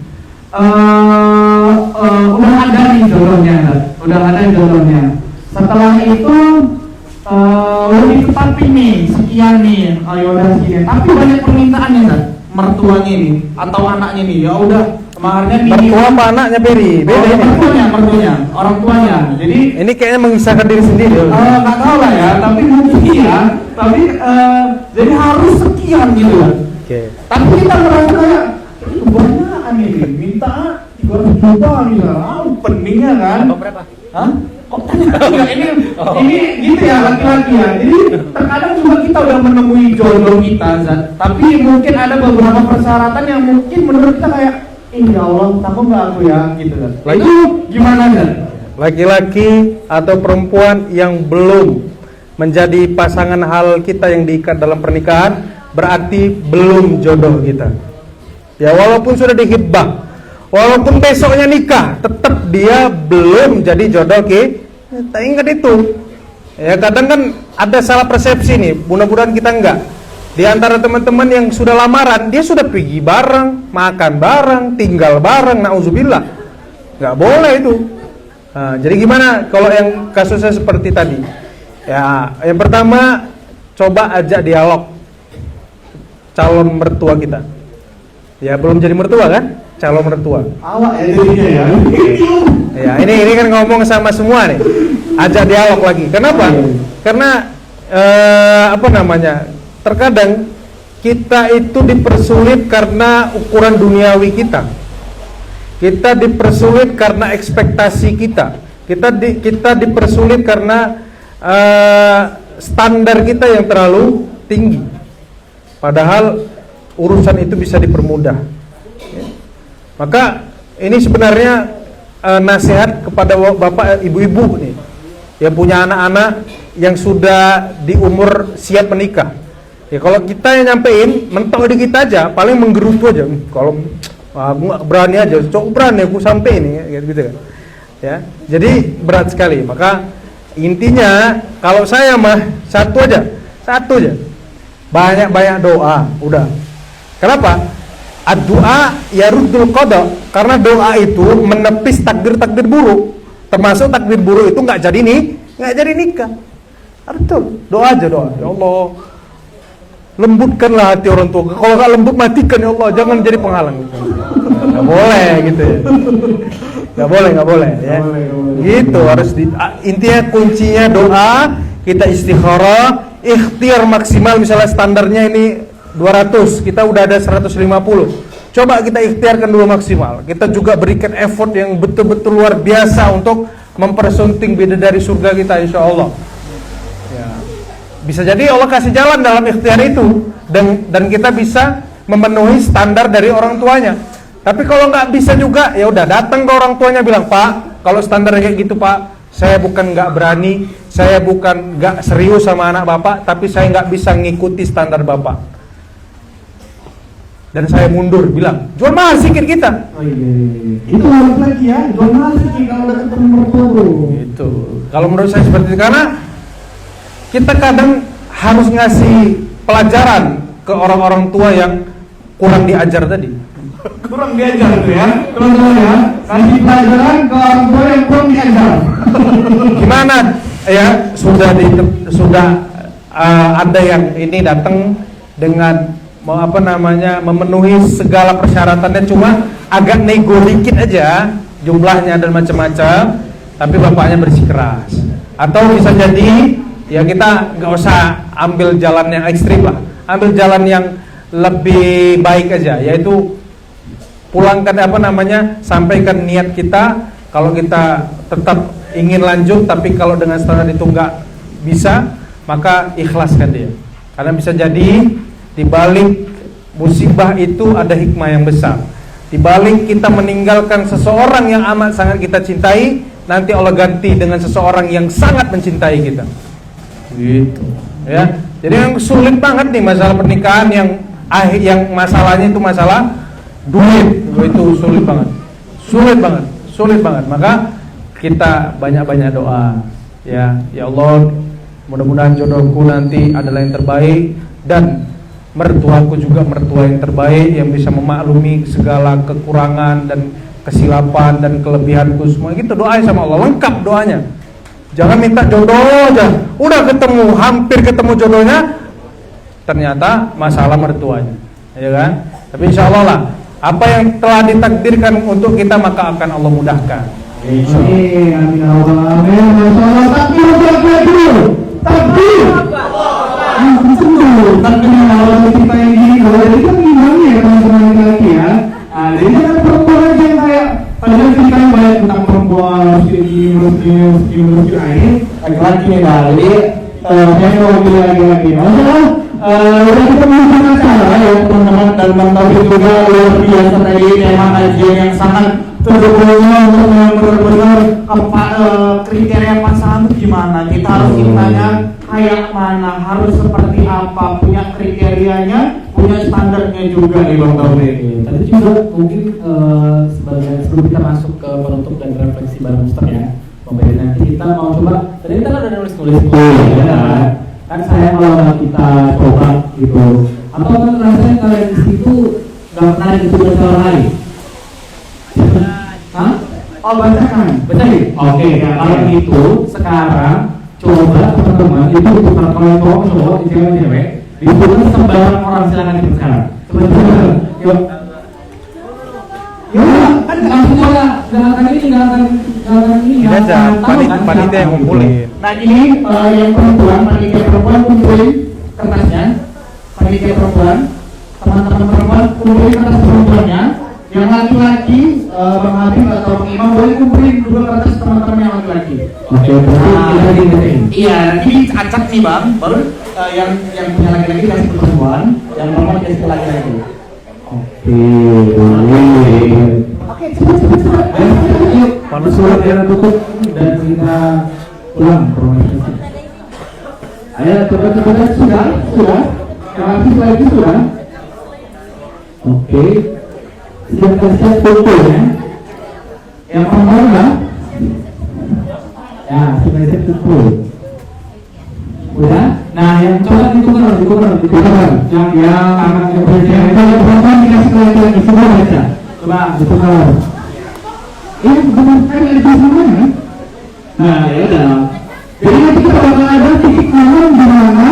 Udah ada nih jodohnya, udah ada jodohnya. Setelah itu udah diketahui nih, sekian nih, ayo udah sekian. Tapi banyak permintaannya kan, mertuanya nih atau anaknya nih, ya udah maharnya nih. Mertua apa anaknya Beri? Beda ini. Mertuanya, orang tuanya. Jadi ini kayaknya mengisahkan diri sendiri. nggak tahu lah ya, tapi mungkin iya. Tapi jadi harus sekian gitu kan. Oke. Tapi kita merasa kayak kebanyakan ini, minta 300 juta misalnya, pentingnya kan? Berapa? Hah? Kok tanya? Ini gitu ya laki-laki ya. Jadi terkadang juga kita udah menemui jodoh kita, Zat. Tapi mungkin ada beberapa persyaratan yang mungkin menurut kita kayak, ya Allah, takut nggak aku ya, gitu kan? Itu gimana Zat? Laki-laki atau perempuan yang belum menjadi pasangan hal kita yang diikat dalam pernikahan, berarti belum jodoh kita. Ya walaupun sudah dihibah, walaupun besoknya nikah, tetap dia belum jadi jodoh kita. Ingat itu. Ya kadang kan ada salah persepsi nih. Mudah-mudahan kita enggak. Di antara teman-teman yang sudah lamaran, dia sudah pergi bareng, makan bareng, tinggal bareng. Nauzubillah. Enggak boleh itu. Nah, jadi gimana kalau yang kasusnya seperti tadi? Ya, yang pertama coba ajak dialog calon mertua kita. Ya belum jadi mertua kan? Calon mertua. Awak ya jadinya ya. Ya ini kan ngomong sama semua nih. Ajak dialog lagi. Kenapa? Karena apa namanya? Terkadang kita itu dipersulit karena ukuran duniawi kita. Kita dipersulit karena ekspektasi kita. Kita dipersulit karena standar kita yang terlalu tinggi. Padahal urusan itu bisa dipermudah. Ya. Maka ini sebenarnya nasihat kepada bapak ibu-ibu nih yang punya anak-anak yang sudah di umur siap menikah. Ya kalau kita yang nyampein mentok di kita aja, paling menggerutu aja. Kalau aku nggak berani aja, cok berani aku sampai ini, gitu kan. Ya, jadi berat sekali. Maka intinya kalau saya mah satu aja. Banyak-banyak doa, udah. Kenapa? Ad-du'a yaruddul qada, karena doa itu menepis takdir-takdir buruk. Termasuk takdir buruk itu nggak jadi nikah. Betul. Doa aja doa. Ya Allah, lembutkanlah hati orang tua. Kalau nggak lembut, matikan ya Allah. Jangan jadi penghalang. Nggak boleh gitu ya. Nggak boleh ya. Gitu harus intinya kuncinya doa. Kita istikharah, ikhtiar maksimal. Misalnya standarnya ini 200, kita udah ada 150. Coba kita ikhtiarkan dulu maksimal. Kita juga berikan effort yang betul-betul luar biasa untuk mempersunting bidadari surga kita, insya Allah. Ya. Bisa jadi Allah kasih jalan dalam ikhtiar itu, dan kita bisa memenuhi standar dari orang tuanya. Tapi kalau nggak bisa juga, ya udah datang ke orang tuanya bilang, Pak, kalau standarnya kayak gitu Pak, saya bukan nggak berani, saya bukan nggak serius sama anak Bapak, tapi saya nggak bisa ngikuti standar Bapak. Dan saya mundur, bilang, jual mahal sikit kita. Oh iya. Itu harus lagi ya, jual mahal sikit kalau udah ketemu mertua. Itu. Kalau menurut saya seperti itu, karena kita kadang harus ngasih pelajaran ke orang-orang tua yang kurang diajar tadi. Kurang diajar tuh ya, teman-teman ya. Kasih pelajaran ke orang tua yang kurang diajar. Gimana ya, sudah ada yang ini datang dengan memenuhi segala persyaratannya, cuma agak nego dikit aja jumlahnya dan macam-macam, tapi bapaknya bersikeras. Atau bisa jadi ya kita nggak usah ambil jalan yang ekstrim lah, ambil jalan yang lebih baik aja, yaitu pulangkan sampaikan niat kita. Kalau kita tetap ingin lanjut, tapi kalau dengan standar itu nggak bisa, maka ikhlaskan dia. Karena bisa jadi di balik musibah itu ada hikmah yang besar. Di balik kita meninggalkan seseorang yang amat sangat kita cintai, nanti Allah ganti dengan seseorang yang sangat mencintai kita. Gitu. Ya. Jadi yang sulit banget nih masalah pernikahan, yang masalahnya itu masalah duit, itu sulit banget. Maka kita banyak-banyak doa. Ya Allah, mudah-mudahan jodohku nanti adalah yang terbaik, dan mertuaku juga mertua yang terbaik, yang bisa memaklumi segala kekurangan dan kesilapan dan kelebihanku semua. Gitu doain sama Allah, lengkap doanya. Jangan minta jodoh aja, udah ketemu, hampir ketemu jodohnya, ternyata masalah mertuanya, ya kan? Tapi insya Allah lah, apa yang telah ditakdirkan untuk kita maka akan Allah mudahkan. Amin, amin. Takbir. Takbir kalau kita yang gini, kalau jadi kan gimana ya teman-teman laki ya. Jadi jangan perempuan aja yang kayak padahal kita banyak tentang perempuan mesti laki-laki nih lah. Jadi saya mau bilang lagi-lagi. Masalah udah kita menuju masalah ya teman-teman, dan Bang Taufik juga luar biasa tadi, memang kajian yang sangat terhubungnya untuk benar-benar kriteria pasangan itu gimana. Kita harus tanya kayak mana, harus seperti apa, punya kriterianya, punya standarnya juga nih Bang Taufik. Tadi juga mungkin sebelum kita masuk ke penutup dan refleksi bareng Ustaz ya, Bang, nanti kita mau coba. Tadi kita kan udah nulis-nulis ya kan saya kalau kita coba gitu, atau kan rasanya kalian di situ nggak pernah gitu baca orang lain? Hah? Oh bacakan. Bacain? Oke, kalau gitu sekarang coba teman-teman itu bukan kalau cowok cewek dibutuhkan sembarang orang, silakan kita sekarang. Coba. Yuk. Ya, kan langsung aja. Jangan ini. Ini aja, panitia yang ngumpulin. Nah ini yang perempuan, panitia perempuan kumpulin kertasnya. Panitia perempuan, teman-teman perempuan kumpulin kertas perempuannya. Yang laki-laki, Bang Habib atau Bang Imam boleh kumpulin dua kertas teman-teman yang laki-laki. Oke, iya, ini acak nih Bang. Baru yang punya laki-laki kasih ke perempuan, yang perempuan kasih ke laki-laki. Oke, cepat. Pada surat yang tutup dan kita pulang ke rumah kita. Ayo coba sudah. Yang habis lagi sudah. Oke. Siap foto ya. Yang pertama Ya, superset kuku. Udah? Nah, yang coba ditukar. Yang anak yang kalau perempuan dikasih lagi semua baca. Coba ditukar. Benar kan ada di sana kan? Nah, ya udah. Jadi nanti kita bakal ada titik momen di mana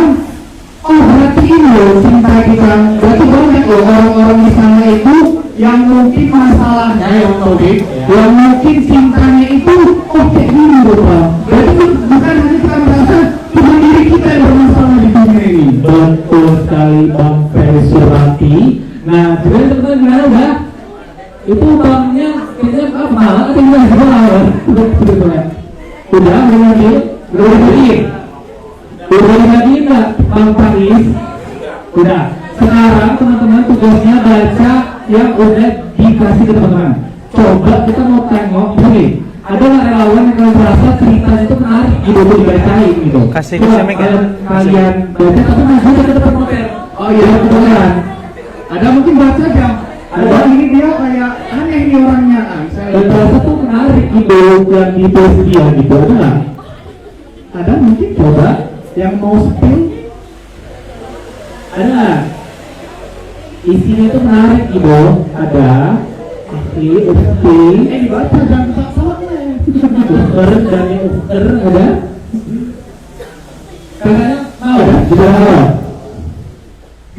berarti ini loh cinta kita. Berarti banyak loh orang-orang di sana itu yang mungkin masalahnya yang topik, yang mungkin cintanya itu kayak gini loh Pak. Berarti bukan hanya kita merasa cuma diri kita yang bermasalah di dunia ini. Betul sekali Bang Ferry Surati. Nah, jadi teman-teman gimana udah? Itu bangnya kayaknya apa? Atau gimana? Udah lagi? Udah lagi enggak Bang Faris? Udah. Sekarang teman-teman tugasnya baca yang udah dikasih ke teman-teman. Coba kita mau tengok ini. Ada nggak relawan yang kalian merasa ceritanya itu menarik gitu dibacain gitu? Kasih kalian baca tapi masih ada tetap motor. Oh iya betulan. Ada mungkin baca jam. Ada ini dia kayak aneh nih orangnya. Dan terasa tuh menarik gitu yang ditulis dia gitu. Ada nggak? Ada mungkin coba yang mau spill. Ada nggak? Isinya itu menarik gitu. Ada. Dibaca jangan salah-salah. Ufer dan ufer ada. Katanya mau juga.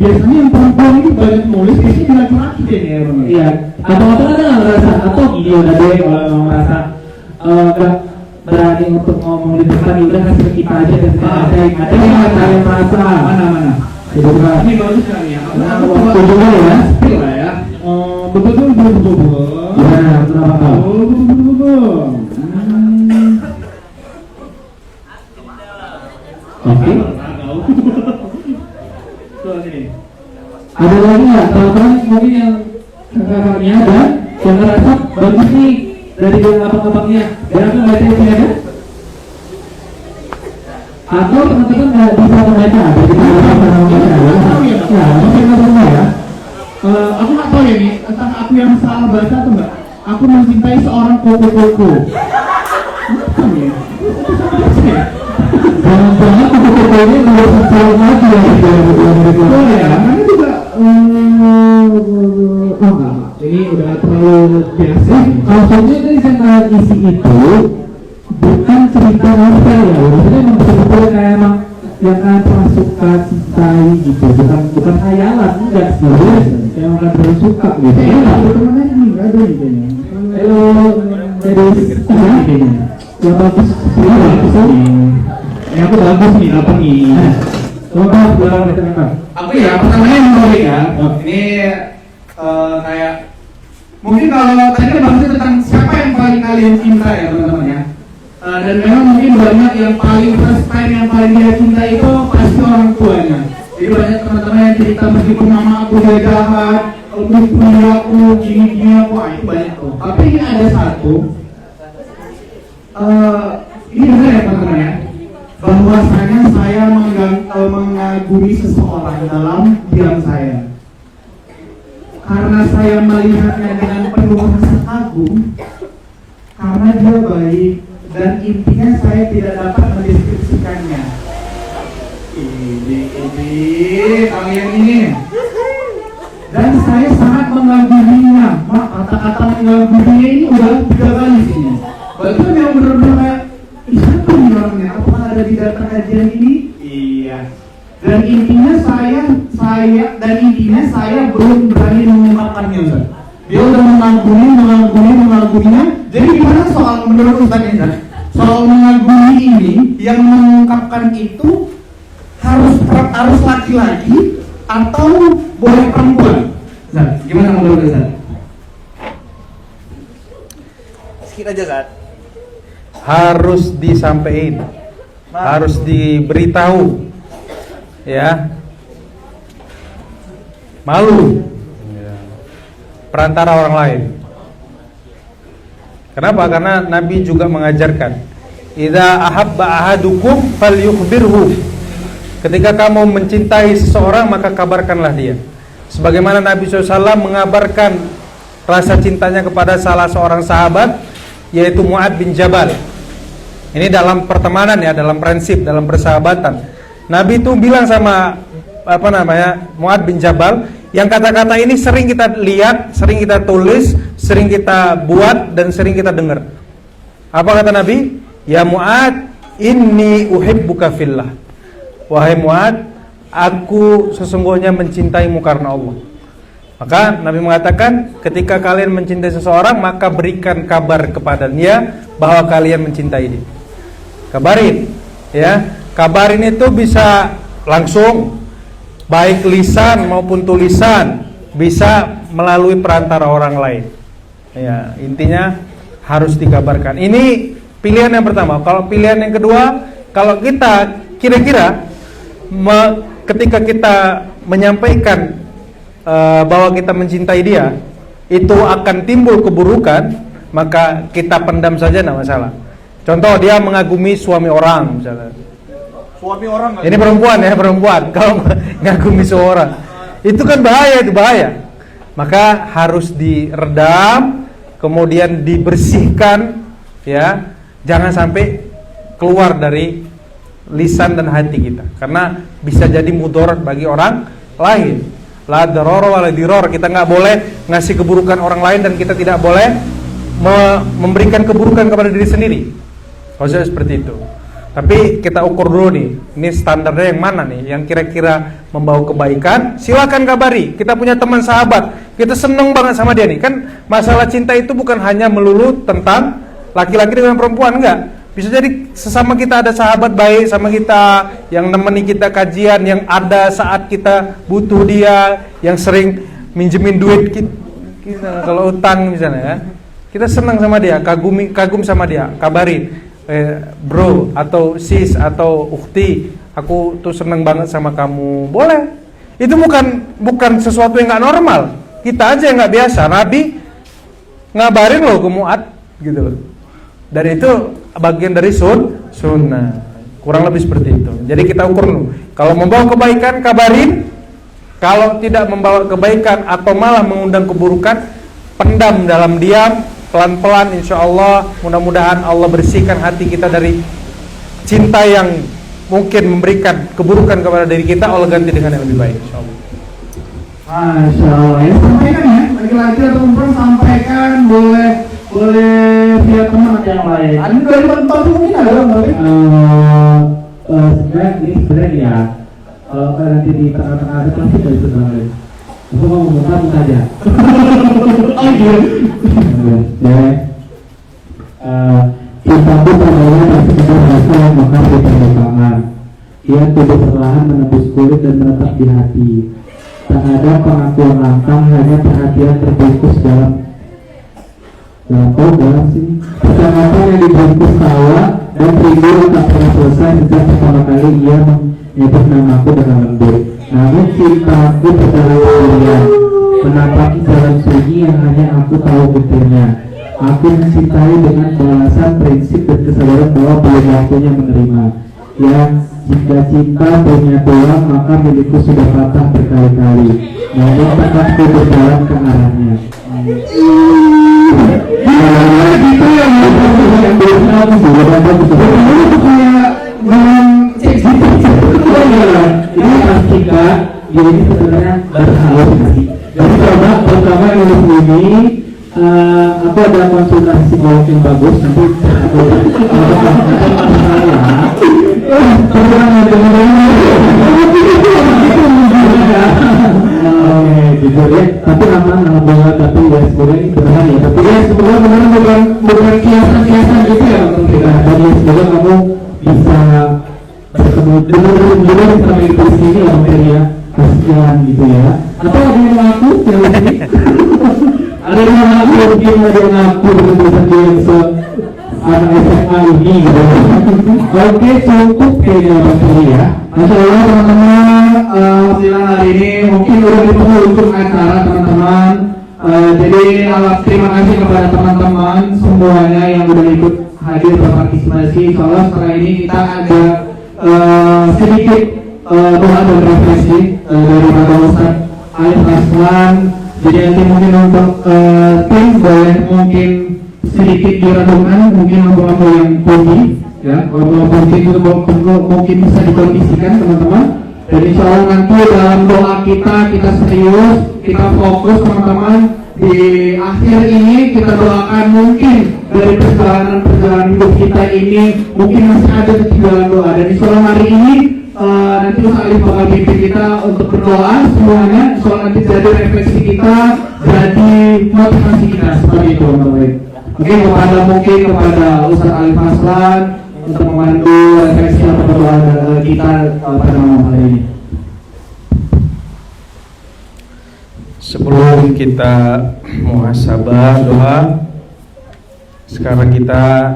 Biasanya yang perempuan ini banyak nulis, biasanya dia laki-laki deh nih orang. Iya. Atau ada nggak merasa atau gini udah deh kalau merasa nggak berani untuk ngomong di depan udah kasih ke kita aja dan ada yang merasa mana. Ini bagus kan ya. Waktu juga ya. Lah ya. Betul. Ya, kenapa kau? Oke. Ada lagi nggak? Teman-teman mungkin yang kakaknya ada yang ngerasa bagus nih dari abang-abangnya. Dan aku baca ini ada? Atau teman-teman nggak bisa membaca? Jadi kita membaca. Ya, mungkin teman-teman ya. Aku nggak tahu ya nih, entah aku yang salah baca atau enggak. Aku mencintai seorang koko-koko. Apa ya? Jangan-jangan koko-koko ini menurut saya lagi ya. Oh ya, karena juga enggak. Ini udah terlalu biasa. Maksudnya dari channel isi itu bukan cerita novel ya. Maksudnya memang betul-betul kayak emang yang kalian pernah suka cintai gitu, bukan khayalan, enggak serius, yang kalian pernah suka gitu. Teman-teman ini enggak ada nih kayaknya. Halo, dari kayaknya. Yang bagus, ini aku bagus nih, apa nih? Coba bilang teman-teman. Aku ya, pertamanya menarik ya. Ini kayak mungkin kalau tadi kan bahasnya tentang siapa yang paling kalian cinta ya teman-teman ya. Dan memang mungkin banyak yang paling first time yang paling dia cinta itu pasti orang tuanya. Jadi banyak teman-teman yang cerita meskipun mama aku dia jahat, aku gini aku, itu banyak tuh. Tapi ini ada satu, ini benar ya teman-teman ya, bahwasanya saya mengagumi seseorang dalam diam saya. Karena saya melihatnya dengan penuh rasa kagum, karena dia baik. Dan intinya saya tidak dapat mendeskripsikannya. Ini kalian ini. Dan saya sangat mengaguminya. Kata-kata mengaguminya ini udah 3 kali sini. Berarti yang benar-benar kayak siapa nih orangnya? Apakah ada di data kajian ini? Iya. Dan intinya saya belum berani mengungkapkannya, Ustaz. Dia udah mengaguminya. Jadi gimana soal menurut Ustaz ini? Soal mengagumi ini yang mengungkapkan itu harus laki-laki atau boleh perempuan? Ustaz, gimana menurut Ustaz? Sedikit aja, Ustaz. Harus disampaikan, harus diberitahu, ya. Malu perantara orang lain. Kenapa? Karena Nabi juga mengajarkan, idza ahabba ahadukum falyukhbirhu. Ketika kamu mencintai seseorang maka kabarkanlah dia. Sebagaimana Nabi SAW mengabarkan rasa cintanya kepada salah seorang sahabat yaitu Mu'ad bin Jabal. Ini dalam pertemanan ya, dalam prinsip, dalam persahabatan. Nabi itu bilang sama Mu'ad bin Jabal, yang kata-kata ini sering kita lihat, sering kita tulis, sering kita buat, dan sering kita dengar. Apa kata Nabi? Ya Mu'ad, inni uhibbuka fillah. Wahai Mu'ad, aku sesungguhnya mencintaimu karena Allah. Maka Nabi mengatakan, ketika kalian mencintai seseorang, maka berikan kabar kepadanya bahwa kalian mencintai dia. Kabarin, ya. Kabarin itu bisa langsung, baik lisan maupun tulisan, bisa melalui perantara orang lain. Ya, intinya harus dikabarkan. Ini pilihan yang pertama. Kalau pilihan yang kedua, kalau kita kira-kira ketika kita menyampaikan bahwa kita mencintai dia, itu akan timbul keburukan, maka kita pendam saja, tidak masalah. Contoh, dia mengagumi suami orang misalnya. Suami orang Ini perempuan. Kalau mengagumi seorang, itu kan bahaya, itu bahaya. Maka harus diredam, kemudian dibersihkan, ya. Jangan sampai keluar dari lisan dan hati kita, karena bisa jadi mudarat bagi orang lain. La darara wa la dirar. Kita nggak boleh ngasih keburukan orang lain, dan kita tidak boleh memberikan keburukan kepada diri sendiri. Harusnya seperti itu. Tapi kita ukur dulu nih, ini standarnya yang mana nih, yang kira-kira membawa kebaikan. Silakan kabari. Kita punya teman sahabat, kita seneng banget sama dia nih. Kan masalah cinta itu bukan hanya melulu tentang laki-laki dengan perempuan, enggak. Bisa jadi sesama kita ada sahabat baik sama kita, yang nemeni kita kajian, yang ada saat kita butuh dia, yang sering minjemin duit kita kalau utang misalnya ya. Kita senang sama dia, kagum sama dia, kabari, bro atau sis atau ukhti, aku tuh senang banget sama kamu. Boleh. Itu bukan sesuatu yang nggak normal. Kita aja yang nggak biasa. Nabi ngabarin loh ke Mu'ad gitu loh. Dari itu bagian dari sunnah. Kurang lebih seperti itu. Jadi kita ukur dulu. Kalau membawa kebaikan, kabarin. Kalau tidak membawa kebaikan atau malah mengundang keburukan, pendam dalam diam, pelan-pelan, insya Allah. Mudah-mudahan Allah bersihkan hati kita dari cinta yang mungkin memberikan keburukan kepada diri kita. Allah ganti dengan yang lebih baik, insya Allah. Masya Allah. Ya, sampaikan ya, laki-laki atau perempuan sampaikan, boleh via teman atau yang lain. Ada dari teman mungkin ada berarti. Sebenarnya ya, kalau nanti di tengah-tengah ada pasti dari sebenarnya. Aku mau ngomong saja. Oh iya. Cintaku padanya tak sekedar rasa yang mekar di permukaan. Ia tubuh perlahan menembus kulit dan menetap di hati. Tak ada pengakuan lantang, hanya perhatian terbungkus dalam sini. Percakapan yang dibungkus tawa dan rindu tak pernah selesai sejak pertama kali ia menyebut namaku dengan lembut. Namun cintaku berjalan sendirian, menapaki jalan sunyi yang hanya aku tahu bentuknya. Aku mencintai dengan balasan prinsip dan kesadaran bahwa belum waktunya menerima. Ya, jika cinta punya tulang, maka milikku sudah patah berkali-kali. Namun tetap ku berjalan ke arahnya. Gitu ya, ini pastikan ini sebenarnya berhalusinasi. Jadi coba pertama ini aku ada konsultasi psikolog yang bagus, nanti aku gitu ya. Tapi nama bola, tapi ya sebenarnya ini benar ya. Tapi ya sebenarnya benar bukan kiasan gitu ya. Jadi semoga kamu bisa bertemu benar-benar bisa mengikuti sini lah ya, kasihan gitu ya. Atau ada yang ngaku yang ini? Ada yang ngaku, ada yang ngaku dengan dia anak SMA ini gitu. Oke, cukup kayaknya Bang ya. Masya Allah teman-teman, silang hari ini mungkin udah ditunggu untuk acara teman-teman. Jadi terima kasih kepada teman-teman semuanya yang udah ikut hadir berpartisipasi. Soalnya setelah ini kita ada sedikit doa dan refleksi dari Bapak Ustaz Alif Raslan. Jadi nanti mungkin untuk tim boleh mungkin sedikit diragukan, mungkin lampu-lampu yang putih, ya, lampu-lampu putih itu mungkin bisa dikondisikan teman-teman. Dan insya Allah nanti dalam doa kita serius, kita fokus teman-teman. Di akhir ini kita doakan mungkin dari perjalanan hidup kita ini mungkin masih ada ketinggalan doa. Dan insya Allah hari ini nanti Ustaz Alif bakal pimpin kita untuk berdoa semuanya. Insya Allah nanti jadi refleksi kita, jadi motivasi kita seperti itu teman-teman. Mungkin kepada Ustaz Alif Aslan untuk memandu refleksi atau berdoa kita pada malam hari ini. Sebelum kita muhasabah doa, sekarang kita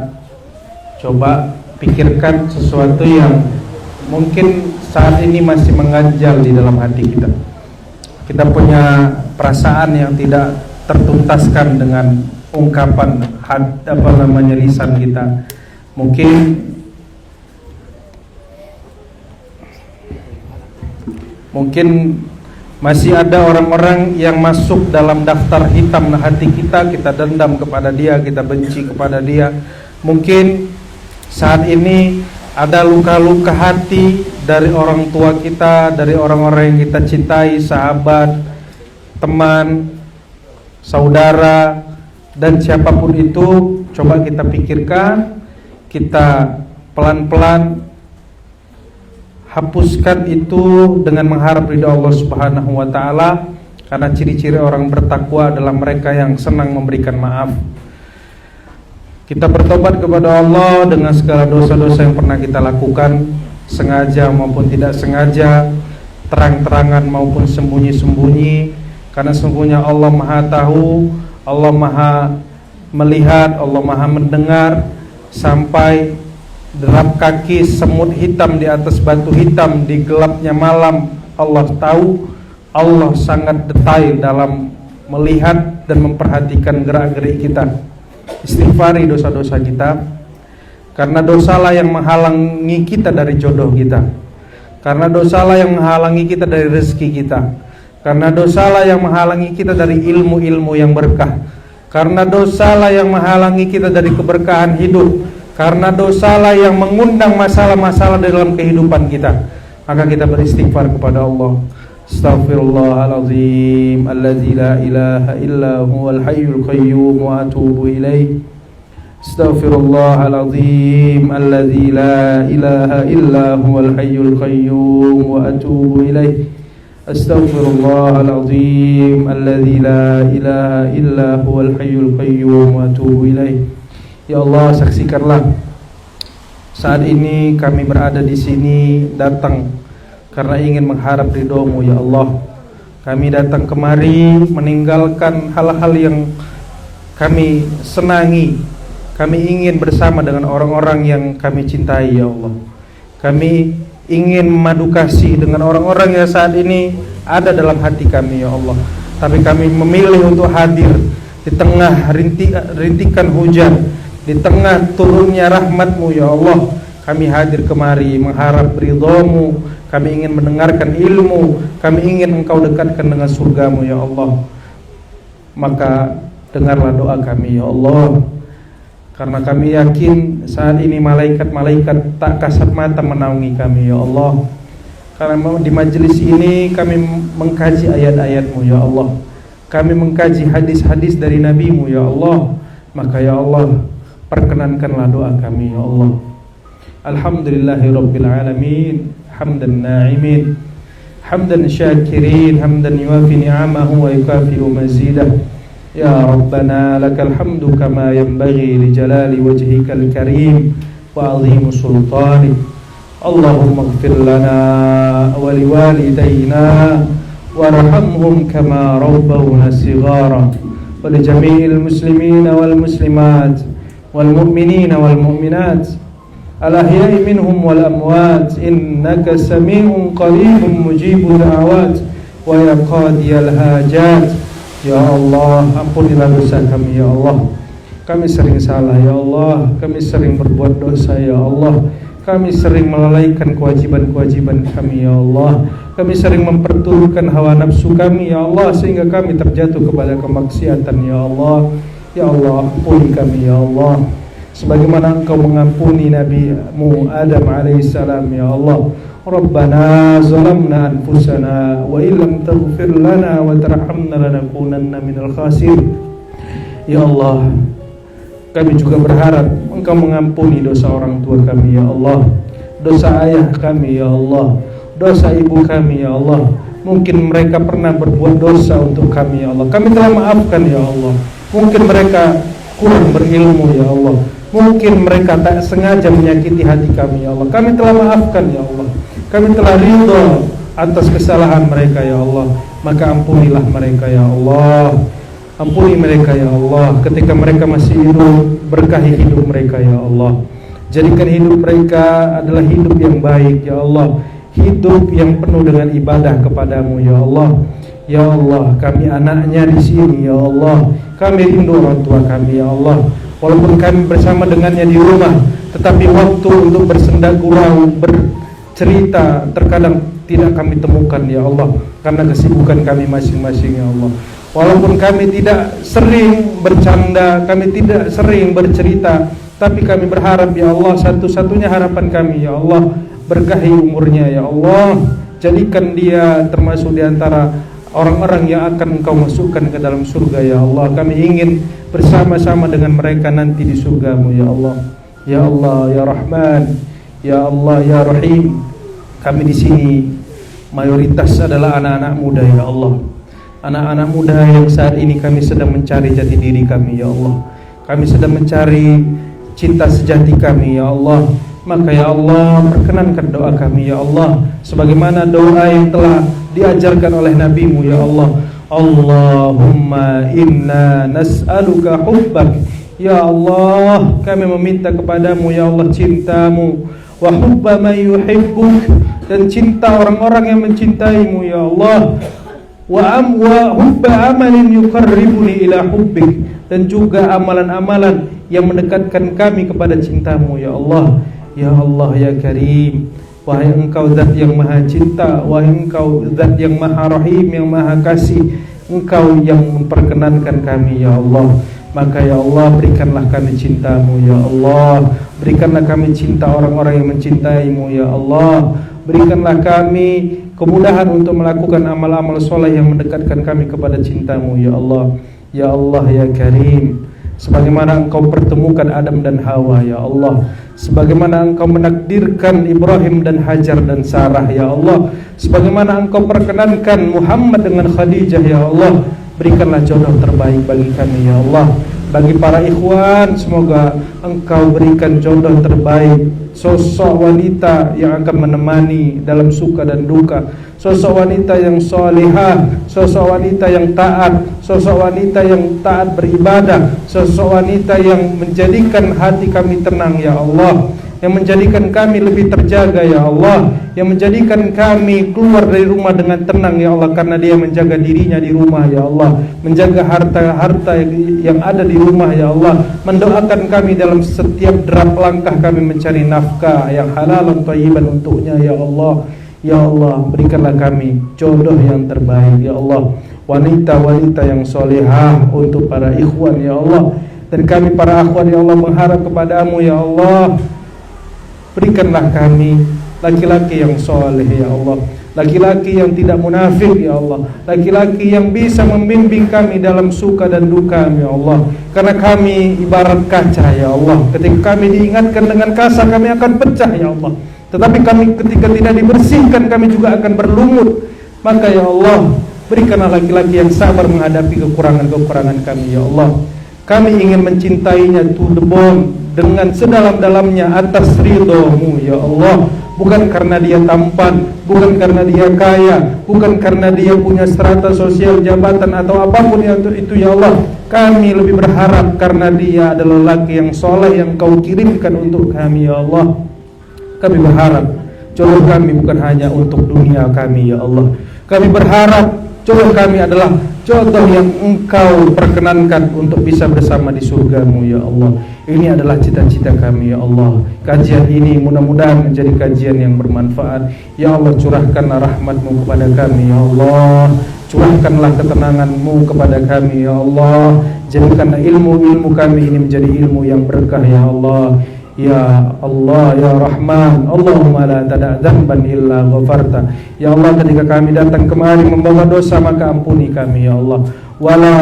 coba pikirkan sesuatu yang mungkin saat ini masih mengganjal di dalam hati kita. Kita punya perasaan yang tidak tertuntaskan dengan ungkapan lisan kita. Mungkin masih ada orang-orang yang masuk dalam daftar hitam hati kita dendam kepada dia, kita benci kepada dia. Mungkin saat ini ada luka-luka hati dari orang tua kita, dari orang-orang yang kita cintai, sahabat, teman, saudara, dan siapapun itu. Coba kita pikirkan, kita pelan-pelan hapuskan itu dengan mengharap ridha Allah Subhanahu wa taala, karena ciri-ciri orang bertakwa adalah mereka yang senang memberikan maaf. Kita bertobat kepada Allah dengan segala dosa-dosa yang pernah kita lakukan, sengaja maupun tidak sengaja, terang-terangan maupun sembunyi-sembunyi, karena sesungguhnya Allah Maha tahu, Allah Maha melihat, Allah Maha mendengar. Sampai derap kaki semut hitam di atas batu hitam di gelapnya malam, Allah tahu. Allah sangat detail dalam melihat dan memperhatikan gerak-gerik kita. Istighfari dosa-dosa kita, karena dosalah yang menghalangi kita dari jodoh kita, karena dosalah yang menghalangi kita dari rezeki kita, karena dosalah yang menghalangi kita dari ilmu-ilmu yang berkah, karena dosalah yang menghalangi kita dari keberkahan hidup, karena dosalah yang mengundang masalah-masalah dalam kehidupan kita. Maka kita beristighfar kepada Allah. Astaghfirullahaladzim alladzi la ilaha illa huwal hayyul qayyum wa atubu ilaih. Astaghfirullahaladzim alladzi la ilaha illa huwal hayyul qayyum wa atubu ilaih. Astaghfirullahaladzim alladzi la ilaha illa huwal hayyul qayyum wa atubu ilaih. Ya Allah, saksikanlah saat ini kami berada di sini datang karena ingin mengharap ridho-Mu ya Allah. Kami datang kemari meninggalkan hal-hal yang kami senangi. Kami ingin bersama dengan orang-orang yang kami cintai ya Allah. Kami ingin memadu kasih dengan orang-orang yang saat ini ada dalam hati kami ya Allah. Tapi kami memilih untuk hadir di tengah rintikan hujan, di tengah turunnya rahmat-Mu ya Allah. Kami hadir kemari mengharap ridha-Mu. Kami ingin mendengarkan ilmu. Kami ingin Engkau dekatkan dengan surga-Mu ya Allah. Maka dengarlah doa kami ya Allah, karena kami yakin saat ini malaikat-malaikat tak kasat mata menaungi kami ya Allah. Karena di majelis ini kami mengkaji ayat-ayat-Mu ya Allah, kami mengkaji hadis-hadis dari Nabi-Mu ya Allah. Maka ya Allah, perkenankanlah doa kami ya Allah. Alhamdulillahirabbil alamin, hamdan na'imin, hamdan syakirin, hamdan yuwafi ni'amahu wa yukafiru mazidah. Ya Rabbana lakal hamdu kama yanbaghi li jalali wajhikal karim wa 'azimi sultanik. Allahumma ighfir lana wa liwalidayna warhamhum kama rabbawna shighara, wa li jami'il muslimina wal muslimat wal mu'minina wal mu'minat al-ahya'i minhum wal amwat, innaka sami'un qaribun mujibud da'awat wa ya qadiyal hajat. Ya Allah, ampunilah dosa kami ya Allah. Kami sering salah ya Allah, kami sering berbuat dosa ya Allah, kami sering melalaikan kewajiban-kewajiban kami ya Allah, kami sering memperturutkan hawa nafsu kami ya Allah, sehingga kami terjatuh kepada kemaksiatan ya Allah. Ya Allah, ampuni kami ya Allah, sebagaimana Engkau mengampuni Nabi-Mu Adam alaihissalam ya Allah. Rabbana zalamna anfusana wa illam taghfir lana wa tarhamna lanakunanna minal khasirin. Ya Allah, kami juga berharap Engkau mengampuni dosa orang tua kami ya Allah, dosa ayah kami ya Allah, dosa ibu kami ya Allah. Mungkin mereka pernah berbuat dosa untuk kami ya Allah, kami telah maafkan ya Allah. Mungkin mereka kurang berilmu ya Allah, mungkin mereka tak sengaja menyakiti hati kami ya Allah, kami telah maafkan ya Allah. Kami telah ridha atas kesalahan mereka ya Allah, maka ampunilah mereka ya Allah. Ampuni mereka ya Allah, ketika mereka masih hidup, berkahi hidup mereka ya Allah. Jadikan hidup mereka adalah hidup yang baik ya Allah, hidup yang penuh dengan ibadah kepadamu ya Allah. Ya Allah, kami anaknya di sini ya Allah, kami rindu orang tua kami ya Allah. Walaupun kami bersama dengannya di rumah, tetapi waktu untuk bersenda gurau, bercerita terkadang tidak kami temukan ya Allah, karena kesibukan kami masing-masing ya Allah. Walaupun kami tidak sering bercanda, kami tidak sering bercerita, tapi kami berharap ya Allah, satu-satunya harapan kami ya Allah, berkahi umurnya ya Allah, jadikan dia termasuk di antara orang-orang yang akan Engkau masukkan ke dalam surga ya Allah. Kami ingin bersama-sama dengan mereka nanti di surga-Mu ya Allah. Ya Allah ya Rahman, ya Allah ya Rahim. Kami di sini mayoritas adalah anak-anak muda ya Allah. Anak-anak muda yang saat ini kami sedang mencari jati diri kami ya Allah. Kami sedang mencari cinta sejati kami ya Allah. Maka ya Allah, perkenankan doa kami ya Allah, sebagaimana doa yang telah diajarkan oleh Nabi-Mu ya Allah. Allahumma inna nas'aluka hubbak. Ya Allah, kami meminta kepadamu ya Allah cintamu, wa hubba man yuhibbuk, dan cinta orang-orang yang mencintaimu ya Allah, wa hubba amalin yuqarribuni ila hubbik, dan juga amalan-amalan yang mendekatkan kami kepada cintamu ya Allah. Ya Allah ya Karim, wahai Engkau zat yang maha cinta, wahai Engkau zat yang maha rahim, yang maha kasih, Engkau yang memperkenankan kami ya Allah. Maka ya Allah, berikanlah kami cintamu ya Allah, berikanlah kami cinta orang-orang yang mencintaimu ya Allah. Berikanlah kami kemudahan untuk melakukan amal-amal soleh yang mendekatkan kami kepada cintamu ya Allah. Ya Allah ya Karim, sebagaimana Engkau pertemukan Adam dan Hawa ya Allah, sebagaimana Engkau menakdirkan Ibrahim dan Hajar dan Sarah ya Allah, sebagaimana Engkau perkenankan Muhammad dengan Khadijah ya Allah, berikanlah jodoh terbaik bagi kami ya Allah. Bagi para ikhwan, semoga Engkau berikan jodoh terbaik, sosok wanita yang akan menemani dalam suka dan duka, sosok wanita yang salihah, sosok wanita yang taat, sosok wanita yang taat beribadah, sosok wanita yang menjadikan hati kami tenang ya Allah, yang menjadikan kami lebih terjaga ya Allah, yang menjadikan kami keluar dari rumah dengan tenang ya Allah, karena dia menjaga dirinya di rumah ya Allah, menjaga harta-harta yang ada di rumah ya Allah, mendoakan kami dalam setiap derap langkah kami mencari nafkah yang halal dan thayyiban untuknya ya Allah. Ya Allah, berikanlah kami jodoh yang terbaik ya Allah, wanita-wanita yang solehah untuk para ikhwan ya Allah. Dan kami para akhwan ya Allah mengharap kepadamu ya Allah, berikanlah kami laki-laki yang soleh ya Allah, laki-laki yang tidak munafik ya Allah, laki-laki yang bisa membimbing kami dalam suka dan duka ya Allah. Karena kami ibarat kaca ya Allah, ketika kami diingatkan dengan kasar kami akan pecah ya Allah, tetapi kami ketika tidak dibersihkan kami juga akan berlumut. Maka ya Allah, berikanlah laki-laki yang sabar menghadapi kekurangan-kekurangan kami ya Allah. Kami ingin mencintainya to the bone, dengan sedalam-dalamnya atas ridho-Mu ya Allah, bukan karena dia tampan, bukan karena dia kaya, bukan karena dia punya strata sosial, jabatan atau apapun yang itu ya Allah. Kami lebih berharap karena dia adalah laki yang soleh yang Kau kirimkan untuk kami ya Allah. Kami berharap jodoh kami bukan hanya untuk dunia kami ya Allah. Kami berharap jodoh kami adalah jodoh yang Engkau perkenankan untuk bisa bersama di surga-Mu ya Allah. Ini adalah cita-cita kami ya Allah. Kajian ini mudah-mudahan menjadi kajian yang bermanfaat. Ya Allah, curahkanlah rahmat-Mu kepada kami ya Allah. curahkanlah ketenangan-Mu kepada kami ya Allah. Jadikanlah ilmu-ilmu kami ini menjadi ilmu yang berkah ya Allah. Ya Allah ya Rahman, Allahumma la tada' dzamban illa ghafarta. Ya Allah, ketika kami datang kemari membawa dosa, maka ampuni kami ya Allah. Wala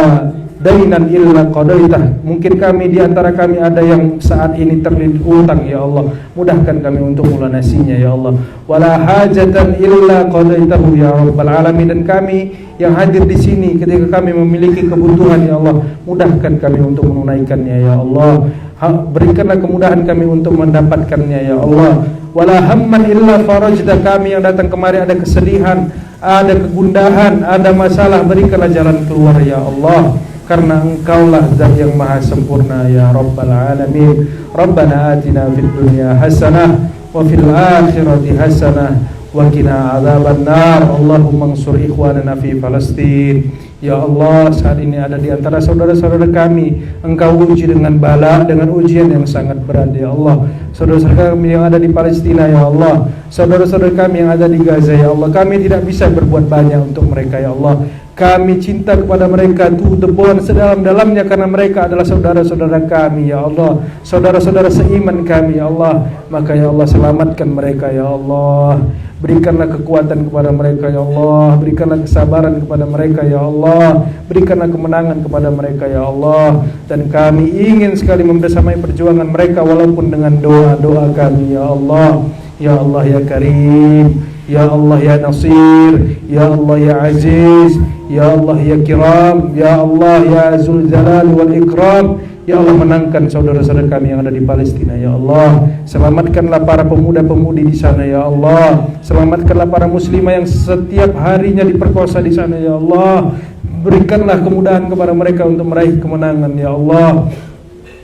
dainan illa qadaitah. Mungkin kami di antara kami ada yang saat ini terlilit utang ya Allah, mudahkan kami untuk melunasinya ya Allah. Wala hajatan illa qadaitahu ya rabbal alamin. Dan kami yang hadir di sini ketika kami memiliki kebutuhan ya Allah, mudahkan kami untuk menunaikannya ya Allah. Berikanlah kemudahan kami untuk mendapatkannya ya Allah. Wala hamman illa farajta. Kami yang datang kemari ada kesedihan, ada kegundahan, ada masalah, berikanlah jalan keluar ya Allah, karena Engkaulah Zat yang maha sempurna ya Rabbal alamin. Rabbana atina fid dunya hasanah wa fil akhirati hasanah wa qina adzabannar. Allahumma ansur ikhwanana fi Palestin. Ya Allah, saat ini ada di antara saudara-saudara kami Engkau uji dengan bala, dengan ujian yang sangat berat ya Allah. Saudara-saudara kami yang ada di Palestina ya Allah, saudara-saudara kami yang ada di Gaza ya Allah, kami tidak bisa berbuat banyak untuk mereka ya Allah. Kami cinta kepada mereka to the bone, sedalam-dalamnya, karena mereka adalah saudara-saudara kami ya Allah, saudara-saudara seiman kami ya Allah. Maka ya Allah, selamatkan mereka ya Allah. Berikanlah kekuatan kepada mereka ya Allah, berikanlah kesabaran kepada mereka ya Allah, berikanlah kemenangan kepada mereka ya Allah. Dan kami ingin sekali membersamai perjuangan mereka walaupun dengan doa-doa kami ya Allah. Ya Allah ya Karim, ya Allah ya Nasir, ya Allah ya Aziz, ya Allah ya Kiram, ya Allah ya Zul Jalal wal Ikram. Ya Allah, menangkan saudara-saudara kami yang ada di Palestina ya Allah. Selamatkanlah para pemuda-pemudi di sana ya Allah. Selamatkanlah para muslimah yang setiap harinya diperkosa di sana ya Allah. Berikanlah kemudahan kepada mereka untuk meraih kemenangan ya Allah.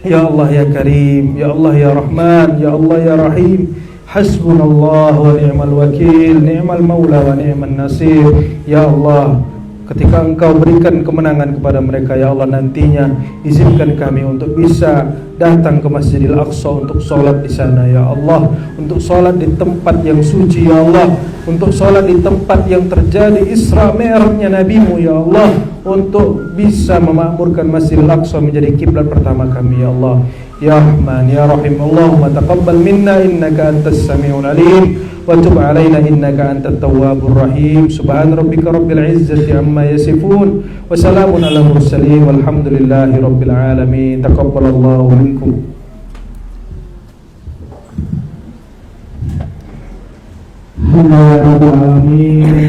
Ya Allah ya Karim, ya Allah ya Rahman, ya Allah ya Rahim. Hasbunallah wa ni'mal wakil, ni'mal maula wa ni'man nasir. Ya Allah, ketika Engkau berikan kemenangan kepada mereka ya Allah, nantinya izinkan kami untuk bisa datang ke Masjidil Aqsa untuk sholat di sana ya Allah, untuk sholat di tempat yang suci ya Allah, untuk sholat di tempat yang terjadi Isra Mi'rajnya Nabi-Mu ya Allah, untuk bisa memakmurkan Masjidil Aqsa menjadi kiblat pertama kami ya Allah. Ya Rahman ya Rahim, Allahumma taqabbal minna innaka antas sami'ul alim wa tub alaina innaka antat tawwabur rahim. Subhan rabbika rabbil izzati amma yasifun wa salamun alal mursalin walhamdulillahi rabbil alamin. Taqabbalallahu minkum. Alhamdulillah alamin.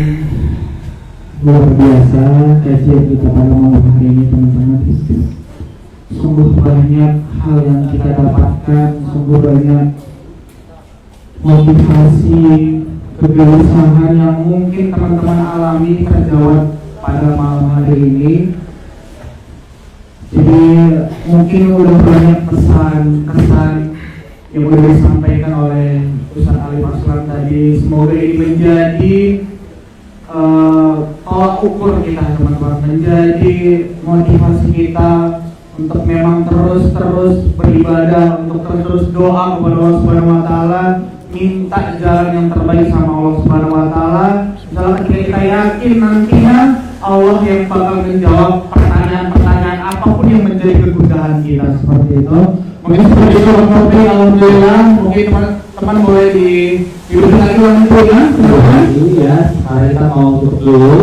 Luar biasa kajian kita pada malam hari ini teman-teman. Sungguh banyak hal yang kita dapatkan, sungguh banyak motivasi, kegelisahan yang mungkin teman-teman alami terjawab pada malam hari ini. Jadi mungkin udah banyak pesan-kesan yang udah disampaikan oleh Ustaz Alif Arslan tadi. Semoga ini menjadi tolak ukur kita teman-teman, menjadi motivasi kita untuk memang terus beribadah, untuk terus doa kepada Allah Subhanahu wa taala, minta jalan yang terbaik sama Allah Subhanahu wa taala. Misalnya kita yakin nantinya Allah yang bakal menjawab pertanyaan-pertanyaan apapun yang menjadi kegundahan kita, seperti itu. Mungkin seperti itu, alhamdulillah. Mungkin teman-teman boleh duduk lagi, alhamdulillah. Ya, sekarang kita mau tutup dulu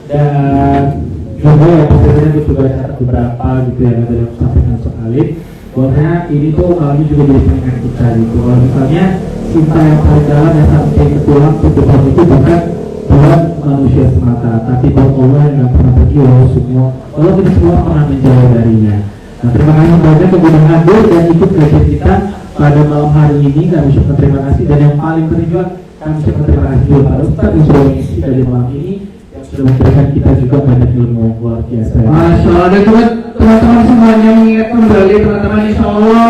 dan juga ya pastinya itu juga ada beberapa gitu yang ada yang sampaikan sekali. Bahwa ini tuh kami juga jadi pengen kita gitu. Kalau misalnya cinta yang paling dalam yang sampai ke tulang itu bukan buat manusia semata, tapi buat Allah yang nggak pernah pergi walau semua, walau kita semua pernah menjauh darinya. Nah, terima kasih banyak kepada hadir dan ikut kajian kita pada malam hari ini. Kami ucapkan terima kasih, dan yang paling penting juga kami ucapkan terima kasih juga pada Ustaz yang sudah mengisi dari malam ini, yang sudah memberikan kita juga banyak ilmu luar biasa. Masya Allah. Dan teman-teman semuanya mengingat kembali teman-teman, insya Allah